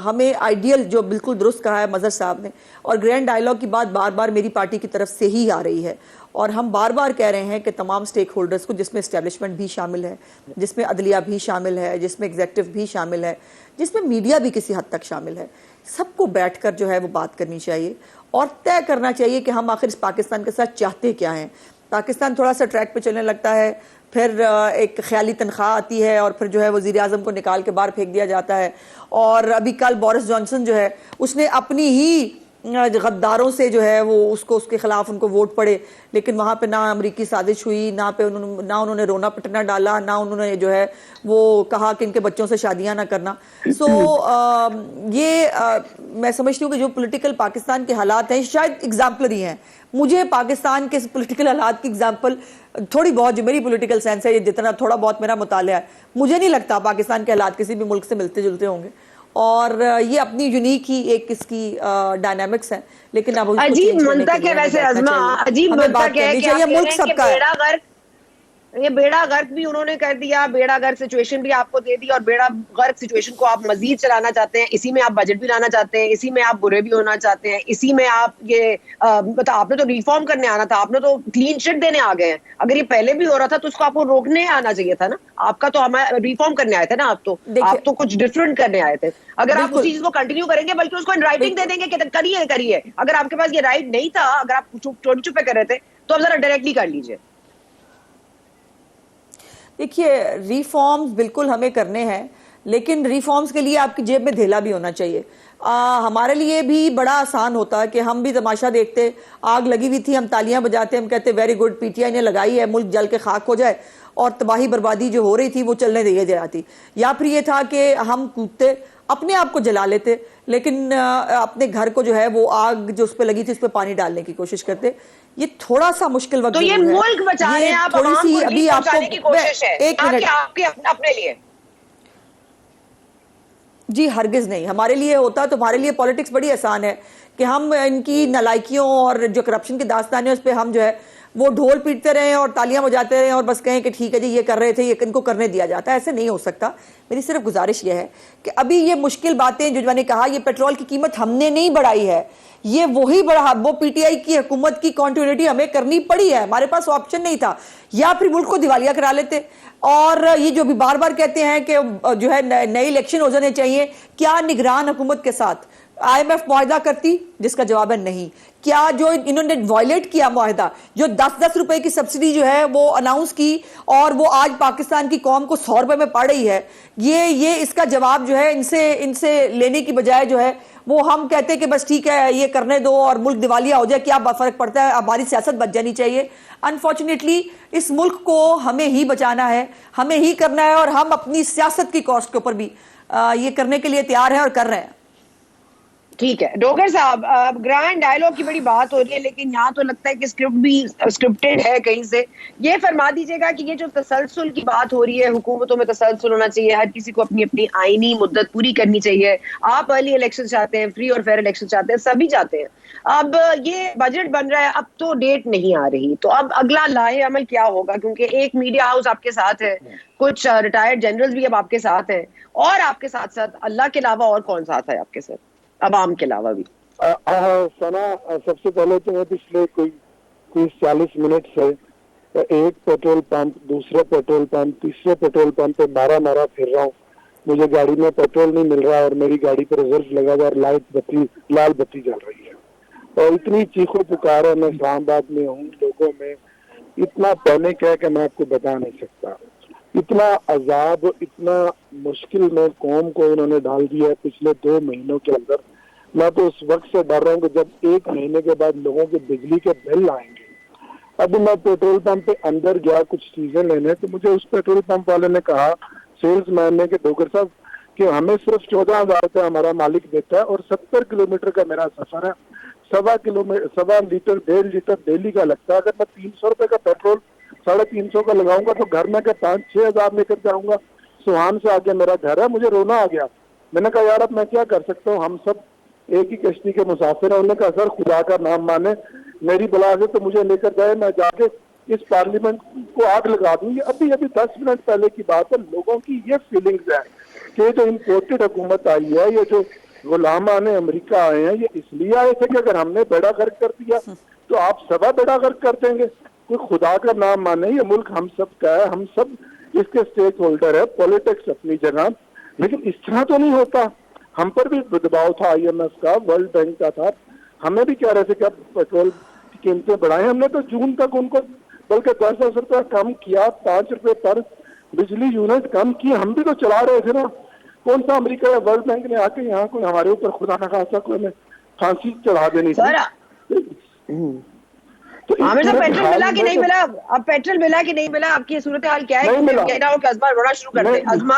हमें आइडियल जो बिल्कुल दुरुस्त कहा है मज़हर साहब ने, और ग्रैंड डायलॉग की बात बार बार मेरी पार्टी की तरफ से ही आ रही है और हम बार बार कह रहे हैं कि तमाम स्टेक होल्डर्स को, जिसमें इस्टेब्लिशमेंट भी शामिल है, जिसमें अदलिया भी शामिल है, जिसमें एग्जेक्टिव भी शामिल है, जिसमें मीडिया भी किसी हद तक शामिल है, सबको बैठकर जो है वो बात करनी चाहिए और तय करना चाहिए कि हम आखिर इस पाकिस्तान के साथ चाहते क्या हैं। पाकिस्तान थोड़ा सा ट्रैक पे चलने लगता है, फिर एक ख्याली तनख्वाह आती है और फिर जो है वज़ीर आज़म को निकाल के बाहर फेंक दिया जाता है। और अभी कल बोरिस जॉनसन जो है उसने अपनी ही गद्दारों से जो है वो उसके खिलाफ उनको वोट पड़े, लेकिन वहाँ पे ना अमरीकी साजिश हुई, ना उन्होंने रोना पिटना डाला, ना उन्होंने जो है वो कहा कि इनके बच्चों से शादियाँ ना करना। सो मैं समझती हूँ कि जो पॉलिटिकल पाकिस्तान के हालात हैं शायद एग्जाम्पलरी हैं। मुझे पाकिस्तान के पॉलिटिकल हालात की एग्जाम्पल थोड़ी बहुत, जो मेरी पॉलिटिकल सेंस है, ये जितना थोड़ा बहुत मेरा मुताला है, मुझे नहीं लगता पाकिस्तान के हालात किसी भी मुल्क से मिलते जुलते होंगे और ये अपनी यूनिक ही एक इसकी डायनामिक्स है। लेकिन अब अजीब मंतक है वैसे अज़मा, अजीब मंतक है कि मुल्क सबका है। ये बेड़ा गर्क भी उन्होंने कर दिया, बेड़ा गर्क सिचुएशन भी आपको दे दी और बेड़ा गर्क सिचुएशन को आप मजीद चलाना चाहते हैं, इसी में आप बजट भी लाना चाहते हैं, इसी में आप बुरे भी होना चाहते हैं, इसी में आप ये मतलब आपने तो रिफॉर्म करने आना था, आपने तो क्लीन चिट देने आ गए हैं। अगर ये पहले भी हो रहा था तो उसको आपको रोकने आना चाहिए था ना। आपका तो हमारे रिफॉर्म करने आए थे ना, आप तो कुछ डिफरेंट करने आए थे। अगर आप उसी चीज को कंटिन्यू करेंगे बल्कि उसको इन राइटिंग दे देंगे कि करिए। अगर आपके पास ये राइट नहीं था, अगर आप चुपे कर रहे थे तो अब जरा डायरेक्टली कर लीजिए। देखिए, रिफॉर्म्स बिल्कुल हमें करने हैं, लेकिन रिफॉर्म्स के लिए आपकी जेब में धेला भी होना चाहिए। हमारे लिए भी बड़ा आसान होता है कि हम भी तमाशा देखते, आग लगी हुई थी, हम तालियां बजाते, हम कहते वेरी गुड, PTI ने लगाई है, मुल्क जल के खाक हो जाए, और तबाही बर्बादी जो हो रही थी वो चलने दी जाती। या फिर ये था कि हम कूदते, अपने आप को जला लेते, लेकिन अपने घर को जो है वो आग जो उस पर लगी थी उस पर पानी डालने की कोशिश करते। ये थोड़ा सा मुश्किल वक्त तो ये मुल्क बचा रहे हैं आप, थोड़ी सी अभी आपको की कोशिश है एक मिनट आपके अपने लिए। जी हरगिज नहीं, हमारे लिए होता तो हमारे लिए पॉलिटिक्स बड़ी आसान है कि हम इनकी नालायकियों और जो करप्शन की दास्तान है उस पर हम जो है वो ढोल पीटते रहे और तालियां बजाते रहे और बस कहें कि ठीक है जी ये कर रहे थे, ये इनको करने दिया जाता है। ऐसे नहीं हो सकता। मेरी सिर्फ गुजारिश ये है कि अभी ये मुश्किल बातें जो मैंने कहा, ये पेट्रोल की कीमत हमने नहीं बढ़ाई है, ये वही बढ़ा, वो PTI की हुकूमत की कॉन्टिन्यूटी हमें करनी पड़ी है। हमारे पास ऑप्शन नहीं था, या फिर मुल्क को दिवालिया करा लेते। और ये जो भी बार बार कहते हैं कि जो है नए इलेक्शन हो जाने चाहिए, क्या निगरान हुकूमत के साथ IMF मुआहदा करती? जिसका जवाब है नहीं। क्या जो इन्होंने वायलेट किया मुआहदा, जो 10-10 रुपए की सब्सिडी जो है वो अनाउंस की और वो आज पाकिस्तान की कौम को 100 रुपए में पड़ रही है, ये इसका जवाब जो है इनसे लेने की बजाय जो है वो हम कहते हैं कि बस ठीक है ये करने दो और मुल्क दिवालिया हो जाए, क्या फर्क पड़ता है, हमारी सियासत बच जानी चाहिए। अनफॉर्चुनेटली इस मुल्क को हमें ही बचाना है, हमें ही करना है, और हम अपनी सियासत की कॉस्ट के ऊपर भी ये करने के लिए तैयार हैं और कर रहे हैं। ठीक है डोगर साहब, ग्रैंड डायलॉग की बड़ी बात हो रही है, लेकिन यहाँ तो लगता है कि स्क्रिप्ट भी स्क्रिप्टेड है कहीं से। ये फरमा दीजिएगा कि ये जो तसलसल की बात हो रही है, हुकूमतों में तसलसल होना चाहिए, हर किसी को अपनी अपनी आईनी मुद्दत पूरी करनी चाहिए, आप अर्ली इलेक्शन चाहते हैं, फ्री और फेयर इलेक्शन चाहते हैं, सभी चाहते हैं। अब ये बजट बन रहा है, अब तो डेट नहीं आ रही, तो अब अगला लाहे अमल क्या होगा? क्योंकि एक मीडिया हाउस आपके साथ है, कुछ रिटायर्ड जनरल्स भी अब आपके साथ हैं, और आपके साथ साथ अल्लाह के अलावा और कौन साथ है आपके साथ, अवाम के अलावा भी? सना, सबसे पहले तो मैं पिछले कोई 40 मिनट से एक पेट्रोल पंप, दूसरे पेट्रोल पंप, तीसरे पेट्रोल पंप पे मारा फिर रहा हूँ। मुझे गाड़ी में पेट्रोल नहीं मिल रहा और मेरी गाड़ी पर रिजर्व लगा हुआ, लाल बत्ती जल रही है और इतनी चीखों पुकार है। मैं इस्लामाबाद में हूँ, लोगों में इतना पैनिक है कि मैं आपको बता नहीं सकता। इतना अजाब, इतना मुश्किल में कौम को इन्होंने डाल दिया है पिछले 2 महीनों के अंदर। मैं तो उस वक्त से डर रहा हूँ कि जब 1 महीने के बाद लोगों के बिजली के बिल आएंगे। अभी मैं पेट्रोल पंप पे अंदर गया कुछ चीजें लेने, तो मुझे उस पेट्रोल पंप वाले ने कहा, सेल्समैन ने, कि डोगर साहब कि हमें सिर्फ 14,000 रुपये हमारा मालिक देता है और 70 किलोमीटर का मेरा सफर है, 1.25 लीटर 1.5 लीटर डेली का लगता है। अगर मैं 300 रुपये का पेट्रोल 350 का लगाऊंगा तो घर में 5-6 हजार लेकर जाऊंगा। सुहान से आगे मेरा घर है। मुझे रोना आ गया। मैंने कहा यार अब मैं क्या कर सकता हूँ, हम सब एक ही कश्ती के मुसाफिर हैं। उन्होंने कहा सर खुदा का नाम माने, मेरी बला से तो मुझे लेकर जाए, मैं जाके इस पार्लियामेंट को आग लगा दूंगी। अभी 10 मिनट पहले की बात है। लोगों की ये फीलिंग्स है कि जो इम्पोर्टेड हुकूमत आई है, ये जो गुलामान अमेरिका आए हैं, ये इसलिए आए थे कि अगर हमने बेड़ा गर्क कर दिया तो आप सभा बेड़ा गर्क कर देंगे। कोई खुदा का नाम माने, ये मुल्क हम सब का है, हम सब इसके स्टेक होल्डर है। पॉलिटिक्स अपनी जगह, लेकिन इस तरह तो नहीं होता। हम पर भी दबाव था IMF का, वर्ल्ड बैंक का था। हमें भी कह रहे थे कि अब पेट्रोल की कीमतें बढ़ाएं। हमने तो जून तक उनको बल्कि 10-10 रुपया कम किया, 5 रुपए पर बिजली यूनिट कम की। हम भी तो चला रहे थे ना। कौन सा अमेरिका या वर्ल्ड बैंक ने आके यहाँ कोई हमारे ऊपर खुदा ना खासा कोई हमें फांसी चढ़ा देनी थी। तो आमिर साहब पेट्रोल मिला कि नहीं मिला? अब पेट्रोल मिला कि नहीं मिला? आपकी सूरत हाल क्या है? अजमा रोना शुरू कर दे। अजमा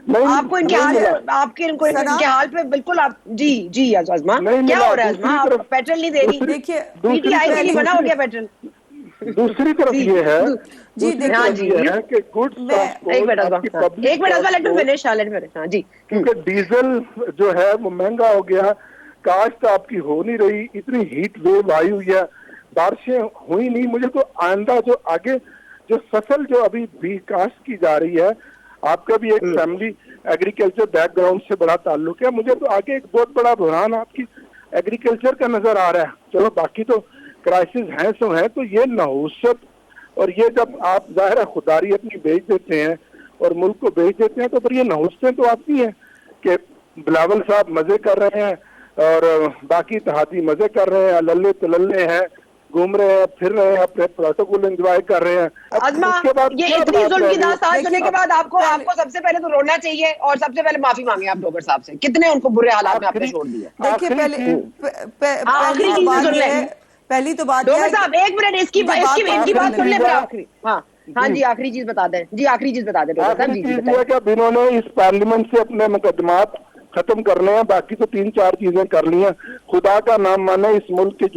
आपको इनके हाल, इनके हाल पे बिल्कुल आप जी अजमा क्या हो रहा है? अजमा आप पेट्रोल नहीं दे रही? देखिए PTI के लिए मना हो गया पेट्रोल। दूसरी तरफ ये है जी, देखिए कि गुड्स एक मिनट अजमा लेट मी फिनिश। हाँ जी, क्योंकि डीजल जो है वो महंगा हो गया, काश्त आपकी हो नहीं रही, इतनी हीट वेव आई हुई है, बारिशें हुई नहीं। मुझे तो आइंदा जो आगे जो फसल जो अभी भी काश्त की जा रही है, आपका भी एक फैमिली एग्रीकल्चर बैकग्राउंड से बड़ा ताल्लुक है, मुझे तो आगे एक बहुत बड़ा बुरहान आपकी एग्रीकल्चर का नजर आ रहा है। चलो बाकी तो क्राइसिस हैं सो है, तो ये नहुसत और ये जब आप जाहिर है खुदारी अपनी बेच देते हैं और मुल्क को बेच देते हैं, तो फिर ये नहुसतें तो आती हैं कि बिलावल साहब मजे कर रहे हैं और बाकी इत्तेहादी मजे कर रहे हैं, लल्ले तलल्ले हैं, घूम रहे हैं, फिर रहे हैं, अपने प्रोटोकॉल एंजॉय कर रहे हैं। अजमा ये इतनी जुल्म की दास्तान सुनने के बाद आपको सबसे पहले तो रोना चाहिए और सबसे पहले माफी मांगे आप डोगर साहब से। कितने उनको बुरे हालात में आपने छोड़ दिया। देखिए पहली तो बात डोगर साहब 1 मिनट इनकी बात सुन ले। आखिरी हाँ जी आखिरी चीज बता दें। जी आखिरी चीज बता दें डोगर साहब। जी कि इन्होंने इस पार्लियामेंट से अपने मुकदमात खत्म करने हैं, बाकी तो 3-4 चीजें कर ली हैं। खुदा का नाम माने, इस मुल्क की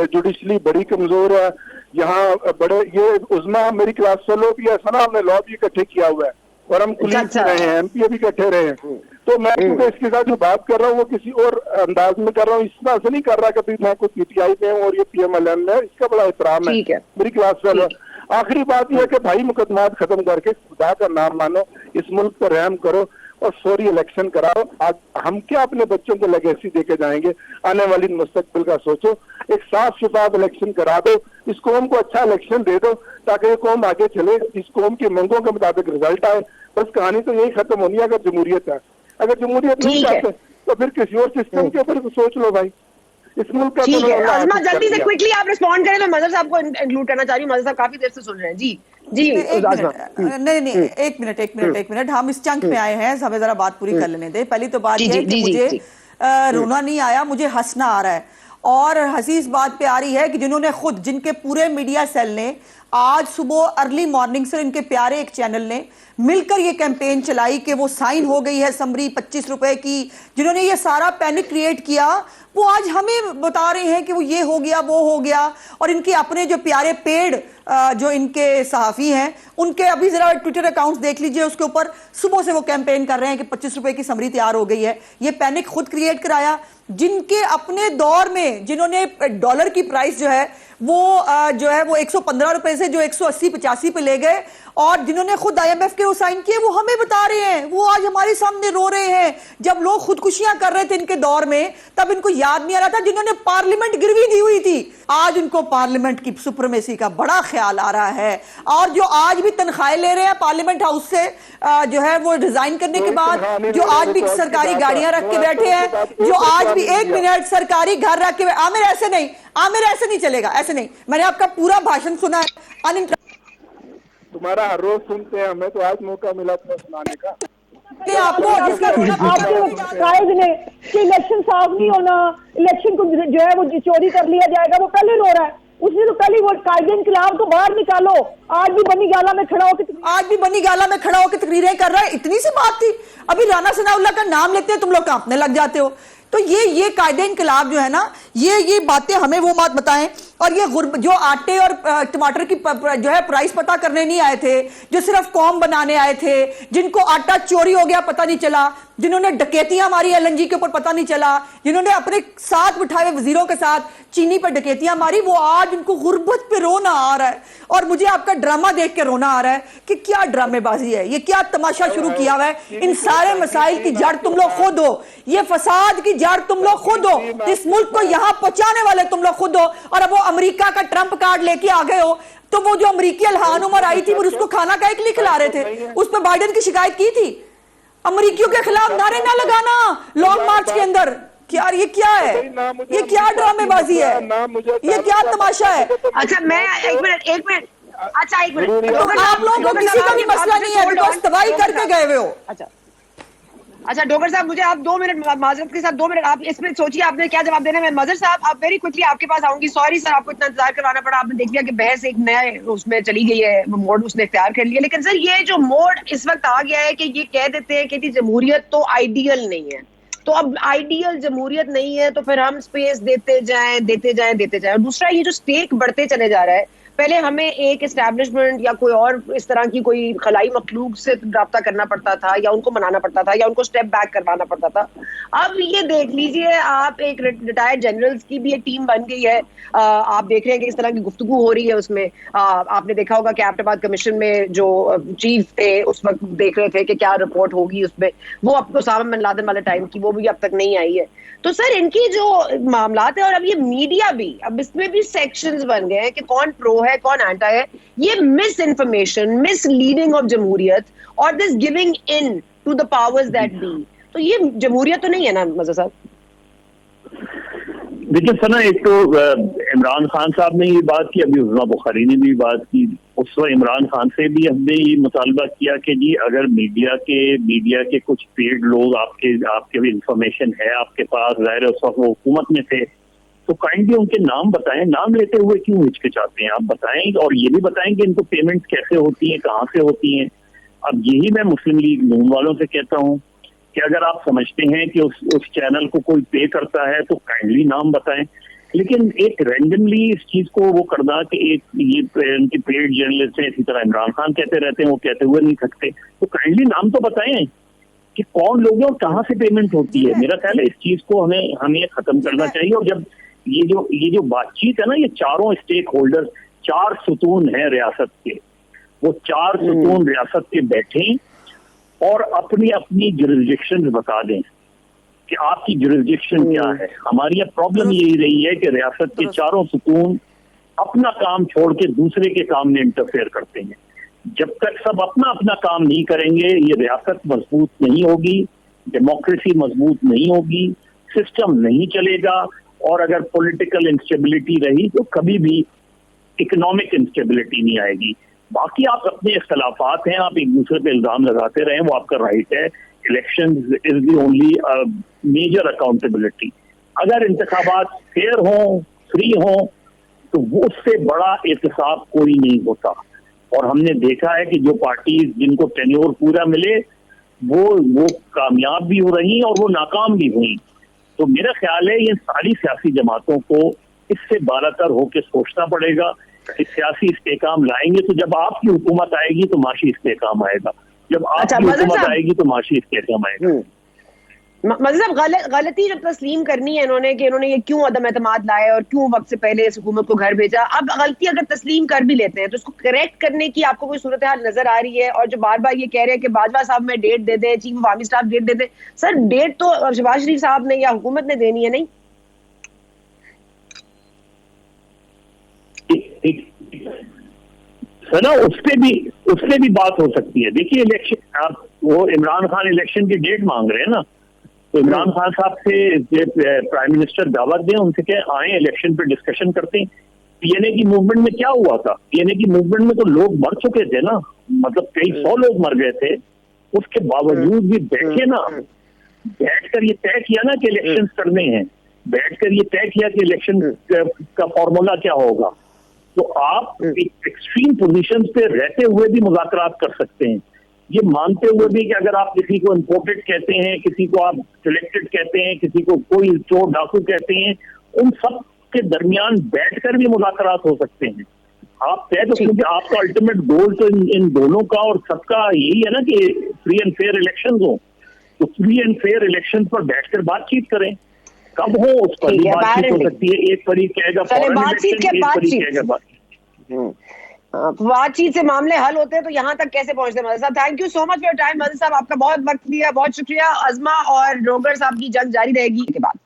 जुडिशली बड़ी कमजोर है। यहाँ बड़े ये उस्मा मेरी क्लास फेलो भी है, सना हमने लॉ भी इकट्ठे किया हुआ है और हम पुलिस रहे हैं, MP भी इकट्ठे रहे हैं। तो मैं इसके साथ जो बात कर रहा हूँ वो किसी और अंदाज में कर रहा हूँ, इस तरह से नहीं कर रहा कि मैं कोई PTI पे हूँ और ये PMLN में। इसका बड़ा एहतराम है मेरी क्लास फेलो। आखिरी बात यह है कि भाई मुकदमात खत्म करके खुदा का नाम मानो, इस मुल्क पर रहम करो और फौरी इलेक्शन कराओ। आज हम क्या अपने बच्चों को लेगेसी देके जाएंगे? आने वाली मुस्तकबिल का सोचो, एक साफ शफाफ इलेक्शन करा दो, इस कौम को अच्छा इलेक्शन दे दो ताकि ये कौम आगे चले, इस कौम की मांगों के मुताबिक रिजल्ट आए। बस कहानी तो यही खत्म होनी है अगर जमहूरियत है। अगर जमहूरियत नहीं चाहते तो फिर किसी और सिस्टम के ऊपर सोच लो भाई। इस मुल्क का ठीक है अजमा जल्दी से क्विकली आप रिस्पॉन्ड करें। तो मजहर साहब को इंक्लूड करना चाह रही हूँ। मजहर साहब काफी देर से सुन रहे हैं। जी नहीं एक मिनट हम इस चंक में आए हैं, हमें जरा बात पूरी कर लेने दे। पहली तो बात यह है कि मुझे रोना नहीं आया, मुझे हंसना आ रहा है। और हंसी इस बात पे आ रही है कि जिन्होंने खुद, जिनके पूरे मीडिया सेल ने आज सुबह अर्ली मॉर्निंग से, इनके प्यारे एक चैनल ने मिलकर ये कैंपेन चलाई कि वो साइन हो गई है समरी 25 रुपए की, जिन्होंने ये सारा पैनिक क्रिएट किया, वो आज हमें बता रहे हैं कि वो ये हो गया, वो हो गया। और इनके अपने जो प्यारे पेड जो इनके सहाफ़ी हैं, उनके अभी जरा ट्विटर अकाउंट्स देख लीजिए, उसके ऊपर सुबह से वो कैंपेन कर रहे हैं कि 25 रुपए की समरी तैयार हो गई है। ये पैनिक खुद क्रिएट कराया, जिनके अपने दौर में जिन्होंने डॉलर की प्राइस जो है वो जो है वो 115 रुपए से जो 180-85 पे ले गए, और जिन्होंने खुद IMF के वो साइन किए, वो हमें बता रहे हैं, वो आज हमारे सामने रो रहे हैं। जब लोग खुदकुशियां कर रहे थे इनके दौर में, तब इनको याद नहीं आ रहा था जिन्होंने पार्लियामेंट गिरवी दी हुई थी, आज उनको पार्लियामेंट की सुप्रीमेसी का बड़ा ख्याल आ रहा है। और जो आज भी तनख्वाहें ले रहे हैं पार्लियामेंट हाउस से जो है वो रिजाइन करने के बाद, जो आज भी सरकारी गाड़ियां रख के बैठे हैं, जो आज भी 1 मिनट सरकारी घर रख के, आमिर ऐसे नहीं, आमिर ऐसे नहीं चलेगा, ऐसे नहीं। मैंने आपका पूरा भाषण सुना है, तुम्हारा हर रोज सुनते हैं, हमें तो आज मौका मिला तुम्हें सुनाने का। आपको आपके कायद ने कि इलेक्शन साफ नहीं होना, इलेक्शन को जो है वो चोरी कर लिया जाएगा, वो पहले रो रहा है। उसने तो पहले वो कायदे इनकलाब को बाहर निकालो। आज भी बनी गाला में खड़ा होकर तकरीरें कर रहा है, इतनी सी बात थी। अभी राना सनाउल्लाह का नाम लेते हैं तुम लोग कांपने लग जाते हो। तो ये कायदे इनकलाब जो है ना, ये बातें हमें वो बात बताएं। और ये जो आटे और टमाटर की जो है प्राइस पता करने नहीं आए थे, जो सिर्फ कॉम बनाने आए थे, जिनको आटा चोरी हो गया पता नहीं चला, जिन्होंने डकैतियां मारी LNG के ऊपर पता नहीं चला, जिन्होंने अपने साथ बिठाए वजीरों के साथ चीनी पर डकैतियां मारी, वो आज उनको गुर्बत पे रोना आ रहा है। और मुझे आपका ड्रामा देख के रोना आ रहा है कि क्या ड्रामेबाजी है, ये क्या तमाशा शुरू किया हुआ है। इन सारे मसाइल की जड़ तुम लोग खुद हो, ये फसाद की जड़ तुम लोग खुद हो, इस मुल्क को यहां पहुंचाने वाले तुम लोग खुद हो। और अब वो अमेरिका का ट्रंप कार्ड लेके आ गए हो, तो वो जो अमेरिकी अलहान उमर आई थी, वो उसको खाना काहे के लिए खिला रहे थे, उस पर बाइडेन की शिकायत की थी। अमेरिकियों के खिलाफ नारे ना लगाना लॉन्ग मार्च के अंदर। यार ये क्या है, ये क्या ड्रामेबाजी है, ये क्या तमाशा है। अच्छा मैं एक मिनट अच्छा एक मिनट, आप लोगों को किसी का भी मसला नहीं है, बिकॉज तबाही करके गए हुए हो। अच्छा डॉक्टर साहब, मुझे आप 2 मिनट माजरत के साथ 2 मिनट आप इसमें सोचिए आपने क्या जवाब देना है। मैं मजर साहब, आप वेरी क्विकली आपके पास आऊंगी। सॉरी सर, आपको इतना इंतजार करवाना पड़ा। आपने देख लिया कि बहस एक नया उसमें चली गई है, मोड उसने इख्तियार कर लिया। लेकिन सर ये जो मोड इस वक्त आ गया है कि ये कह देते हैं कि जमहूरियत तो आइडियल नहीं है, तो अब आइडियल जमहूरियत नहीं है तो फिर हम स्पेस देते जाएं। और दूसरा, ये जो स्टेक बढ़ते चले जा रहा है, पहले हमें एक एस्टैब्लिशमेंट या कोई और इस तरह की कोई खलाई मखलूक से रब्ता करना पड़ता था, या उनको मनाना पड़ता था, या उनको स्टेप बैक करवाना पड़ता था। अब ये देख लीजिए, आप एक रिटायर्ड जनरल्स की भी एक टीम बन गई है। आप देख रहे हैं कि इस तरह की गुफ्तगू हो रही है उसमें। आपने देखा होगा कि एबटाबाद कमीशन में जो चीफ थे उस वक्त देख रहे थे कि क्या रिपोर्ट होगी उसमें, वो अब ओसामा बिन लादेन वाले टाइम की, वो भी अब तक नहीं आई है। तो सर इनकी जो मामलात है, और अब ये मीडिया भी, अब इसमें भी सेक्शंस बन गए हैं कि कौन प्रो है कौन एंटा है। ये misinformation, misleading of जमहूरियत और this giving in to the powers that be, तो ये जमहूरियत तो नहीं है ना मज़ा साहब। देखिए सना, एक तो इमरान खान साहब ने ये बात की, अभी उज़मा बुखारी ने भी बात की। उस वक्त इमरान खान से भी हमने ये मुतालबा किया कि जी अगर मीडिया के कुछ पेड लोग आपके भी इंफॉर्मेशन है आपके पास, ज़ाहिर है उस वक्त वो हुकूमत में थे, तो काइंडली उनके नाम बताएं। नाम लेते हुए क्यों हिचकिचाते हैं, आप बताएं। और ये भी बताएं कि इनको पेमेंट कैसे होती है, कहाँ से होती है। अब यही मैं मुस्लिम लीग नून वालों से कहता हूँ कि अगर आप समझते हैं कि उस चैनल को कोई पे करता है तो काइंडली नाम बताएं। लेकिन एक रैंडमली इस चीज को वो करना कि एक ये उनकी पेड जर्नलिस्ट है, इसी तरह इमरान खान कहते रहते हैं, वो कहते हुए नहीं थकते, तो काइंडली नाम तो बताएं कि कौन लोग हैं और कहाँ से पेमेंट होती है। मेरा ख्याल है इस चीज को हमें खत्म करना चाहिए। और जब ये जो बातचीत है ना, ये चारों स्टेक होल्डर, 4 सुतून है रियासत के, वो 4 सुतून रियासत के बैठे और अपनी अपनी जुरिसडिक्शन बता दें कि आपकी जुरिसडिक्शन क्या है। हमारी अब प्रॉब्लम यही रही है कि रियासत के चारों सुकून अपना काम छोड़ के दूसरे के काम में इंटरफेयर करते हैं। जब तक सब अपना अपना काम नहीं करेंगे, ये रियासत मजबूत नहीं होगी, डेमोक्रेसी मजबूत नहीं होगी, सिस्टम नहीं चलेगा। और अगर पॉलिटिकल इंस्टेबिलिटी रही तो कभी भी इकोनॉमिक इंस्टेबिलिटी नहीं आएगी। बाकी आप अपने इख्तलाफात हैं, आप एक दूसरे पे इल्जाम लगाते रहें, वो आपका राइट है। Election is the only major accountability. अगर इंतखाबात फेयर हों, फ्री हों, तो वो उससे बड़ा एहतसाब कोई नहीं होता। और हमने देखा है कि जो पार्टीज जिनको टेन्योर पूरा मिले वो कामयाब भी हो रही और वो नाकाम भी हुई। तो मेरा ख्याल है ये सारी सियासी जमातों को इससे बालातर होकर सोचना पड़ेगा कि सियासी इस्तेकाम लाएंगे तो जब आपकी हुकूमत आएगी तो माशी इस्तेकाम आएगा, जब आपकी हुकूमत आएगी तो माशी इस्तेकाम आएगा। मतलब गलती जब तस्लीम करनी है इन्होंने कि इन्होंने ये क्यों अदम एतमाद लाए और क्यों वक्त से पहले इस हुकूमत को घर भेजा, अब गलती अगर तस्लीम कर भी लेते हैं तो उसको करेक्ट करने की आपको कोई सूरत हाल नजर आ रही है? और जो बार बार ये कह रहे हैं कि बाजवा साहब में डेट दे दें, chief of army staff date दे दें, सर डेट तो शहबाज शरीफ साहब ने या हुकूमत ने देनी है, नहीं? सना उससे भी बात हो सकती है। देखिए इलेक्शन, आप वो इमरान खान इलेक्शन की डेट मांग रहे हैं ना, तो इमरान खान साहब से प्राइम मिनिस्टर दावत दें, उनसे कहें आए इलेक्शन पे डिस्कशन करते हैं। पीएनए की मूवमेंट में क्या हुआ था? पीएनए की मूवमेंट में तो लोग मर चुके थे ना, मतलब कई 100 लोग मर गए थे, उसके बावजूद भी बैठे ना, बैठकर ये तय किया ना कि इलेक्शन करने हैं, बैठकर ये तय किया कि इलेक्शन का फॉर्मूला क्या होगा। तो आप एक्सट्रीम पोजीशन पे रहते हुए भी मुज़ाकरात कर सकते हैं, ये मानते हुए भी कि अगर आप किसी को इम्पोर्टेड कहते हैं, किसी को आप सिलेक्टेड कहते हैं, किसी को कोई चोर डाकू कहते हैं, उन सब के दरमियान बैठकर भी मुज़ाकरात हो सकते हैं। आप तय तो, क्योंकि आपका अल्टीमेट गोल तो इन दोनों का और सबका यही है ना कि फ्री एंड फेयर इलेक्शन हो। तो फ्री एंड फेयर इलेक्शन पर बैठकर बातचीत करें, कब हो उस पर भी बातचीत हो सकती है। एक फरीक कहेगा बातचीत से मामले हल होते हैं, तो यहाँ तक कैसे पहुंचते हैं? मदद साहब, thank you so much for your time. मदद साहब आपका बहुत वक्त दिया, बहुत शुक्रिया। अज़मा और डोगर साहब की जंग जारी रहेगी के बाद।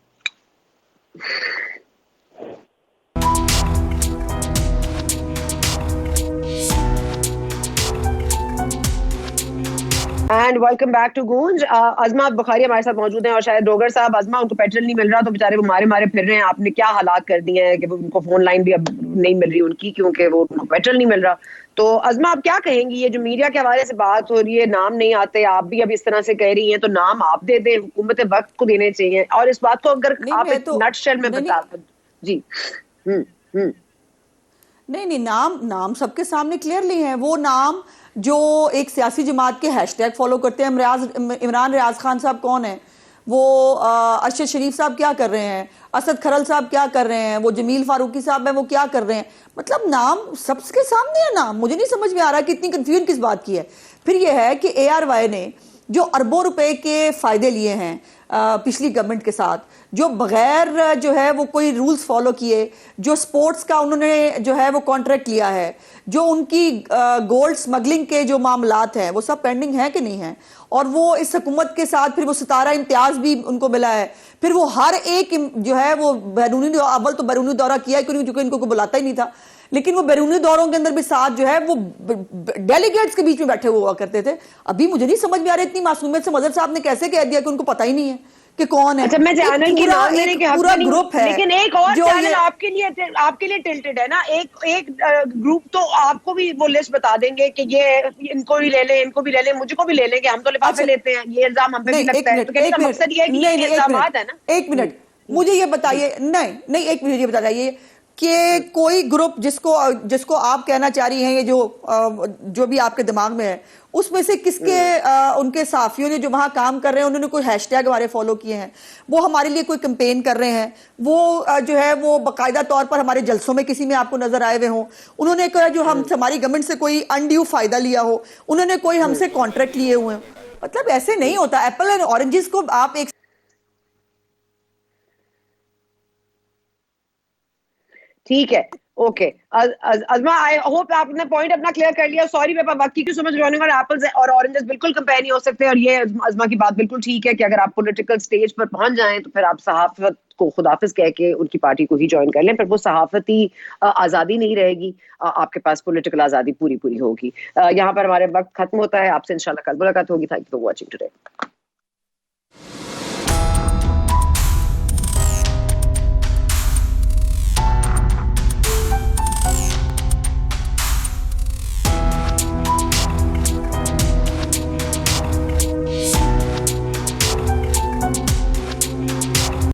एंड वेलकम बैक टू गूंज। अज़मा बुखारी हमारे साथ मौजूद हैं और शायद डोगर साहब, अज़मा उनको पेट्रोल नहीं मिल रहा तो बेचारे वो मारे मारे फिर रहे हैं। आपने क्या हालात कर दिए हैं कि उनको फोन लाइन भी अब नहीं मिल रही उनकी, क्योंकि वो उनको पेट्रोल नहीं मिल रहा। तो अज़मा आप क्या कहेंगी, ये जो मीडिया के हवाले से बात हो रही है, नाम नहीं आते, आप भी अब इस तरह से कह रही हैं, तो नाम आप दे दें, हुकूमत वक्त को देने चाहिए। और इस बात को अगर आप एक नटशेल में बता जी। नहीं, नाम सबके सामने क्लियरली है। वो नाम जो एक सियासी जमात के हैशटैग फॉलो करते हैं, इमरान रियाज खान साहब कौन है, वो अरशद शरीफ साहब क्या कर रहे हैं, असद खरल साहब क्या कर रहे हैं, वो जमील फारूकी साहब है वो क्या कर रहे हैं, मतलब नाम सबके सामने है। नाम मुझे नहीं समझ में आ रहा कि इतनी कंफ्यूजन किस बात की है। फिर यह है कि ARY ने जो अरबों रुपए के फायदे लिए हैं पिछली गवर्नमेंट के साथ, जो बगैर जो है वो कोई रूल्स फॉलो किए, जो स्पोर्ट्स का उन्होंने जो है वो कॉन्ट्रैक्ट लिया है, जो उनकी गोल्ड स्मगलिंग के जो मामलात हैं वो सब पेंडिंग है कि नहीं है। और वो इस हुकूमत के साथ फिर वो 17 इम्तियाज भी उनको मिला है। फिर वो हर एक जो है वो अव्वल तो बैरूनी दौरा किया है, क्योंकि इनको कोई बुलाता ही नहीं था, लेकिन वो बैरूनी दौरों के अंदर भी साथ जो है वो डेलीगेट्स के बीच में बैठे हुआ करते थे। अभी मुझे नहीं समझ में आ रहा इतनी मासूमियत से मदर साहब ने कैसे कह दिया कि उनको पता ही नहीं है कि कौन है। अच्छा, मैं चैनल की नाम लेने के पूरा ग्रुप है, लेकिन एक और चैनल आपके लिए टिल्टेड है ना। एक ग्रुप तो आपको भी वो लिस्ट बता देंगे कि ये इनको भी ले लें, इनको भी ले लें, मुझको भी ले लेंगे, हम तो लिफाफे लेते हैं, ये इल्जाम हम पे भी लगता है। तो कहने का मकसद ये है कि ये इल्जामात है ना। एक मिनट मुझे ये बताइए, नहीं एक मिनट ये बताइए कि कोई ग्रुप जिसको आप कहना चाह रही हैं, ये जो भी आपके दिमाग में है, उसमें से किसके उनके साथियों ने जो वहां काम कर रहे हैं उन्होंने कोई हैशटैग हमारे फॉलो किए हैं, वो हमारे लिए कोई कैंपेन कर रहे हैं, वो जो है वो बाकायदा तौर पर हमारे जलसों में किसी में आपको नजर आए हुए हों, उन्होंने जो हमारी गवर्नमेंट से कोई अनड्यू फायदा लिया हो, उन्होंने कोई हमसे कॉन्ट्रैक्ट लिए हुए हैं। मतलब ऐसे नहीं होता। एप्पल एंड ऑरेंजेस को आप एक ठीक है, ओके। अज़मा, आई होप आपने पॉइंट अपना क्लियर कर लिया। सॉरी मैं वक्त की समझ रही हूँ, एप्पल्स और ऑरेंजेस बिल्कुल कंपेयर नहीं हो सकते। और ये अज़मा की बात बिल्कुल ठीक है कि अगर आप पॉलिटिकल स्टेज पर पहुंच जाएं तो फिर आप सहाफत को खुदाफिज कह के उनकी पार्टी को ही ज्वाइन कर लें, फिर वो सहाफती आज़ादी नहीं रहेगी, आपके पास पॉलिटिकल आज़ादी पूरी होगी। यहाँ पर हमारे वक्त खत्म होता है। आपसे इंशाल्लाह कल मुलाकात होगी। Thank you for watching today.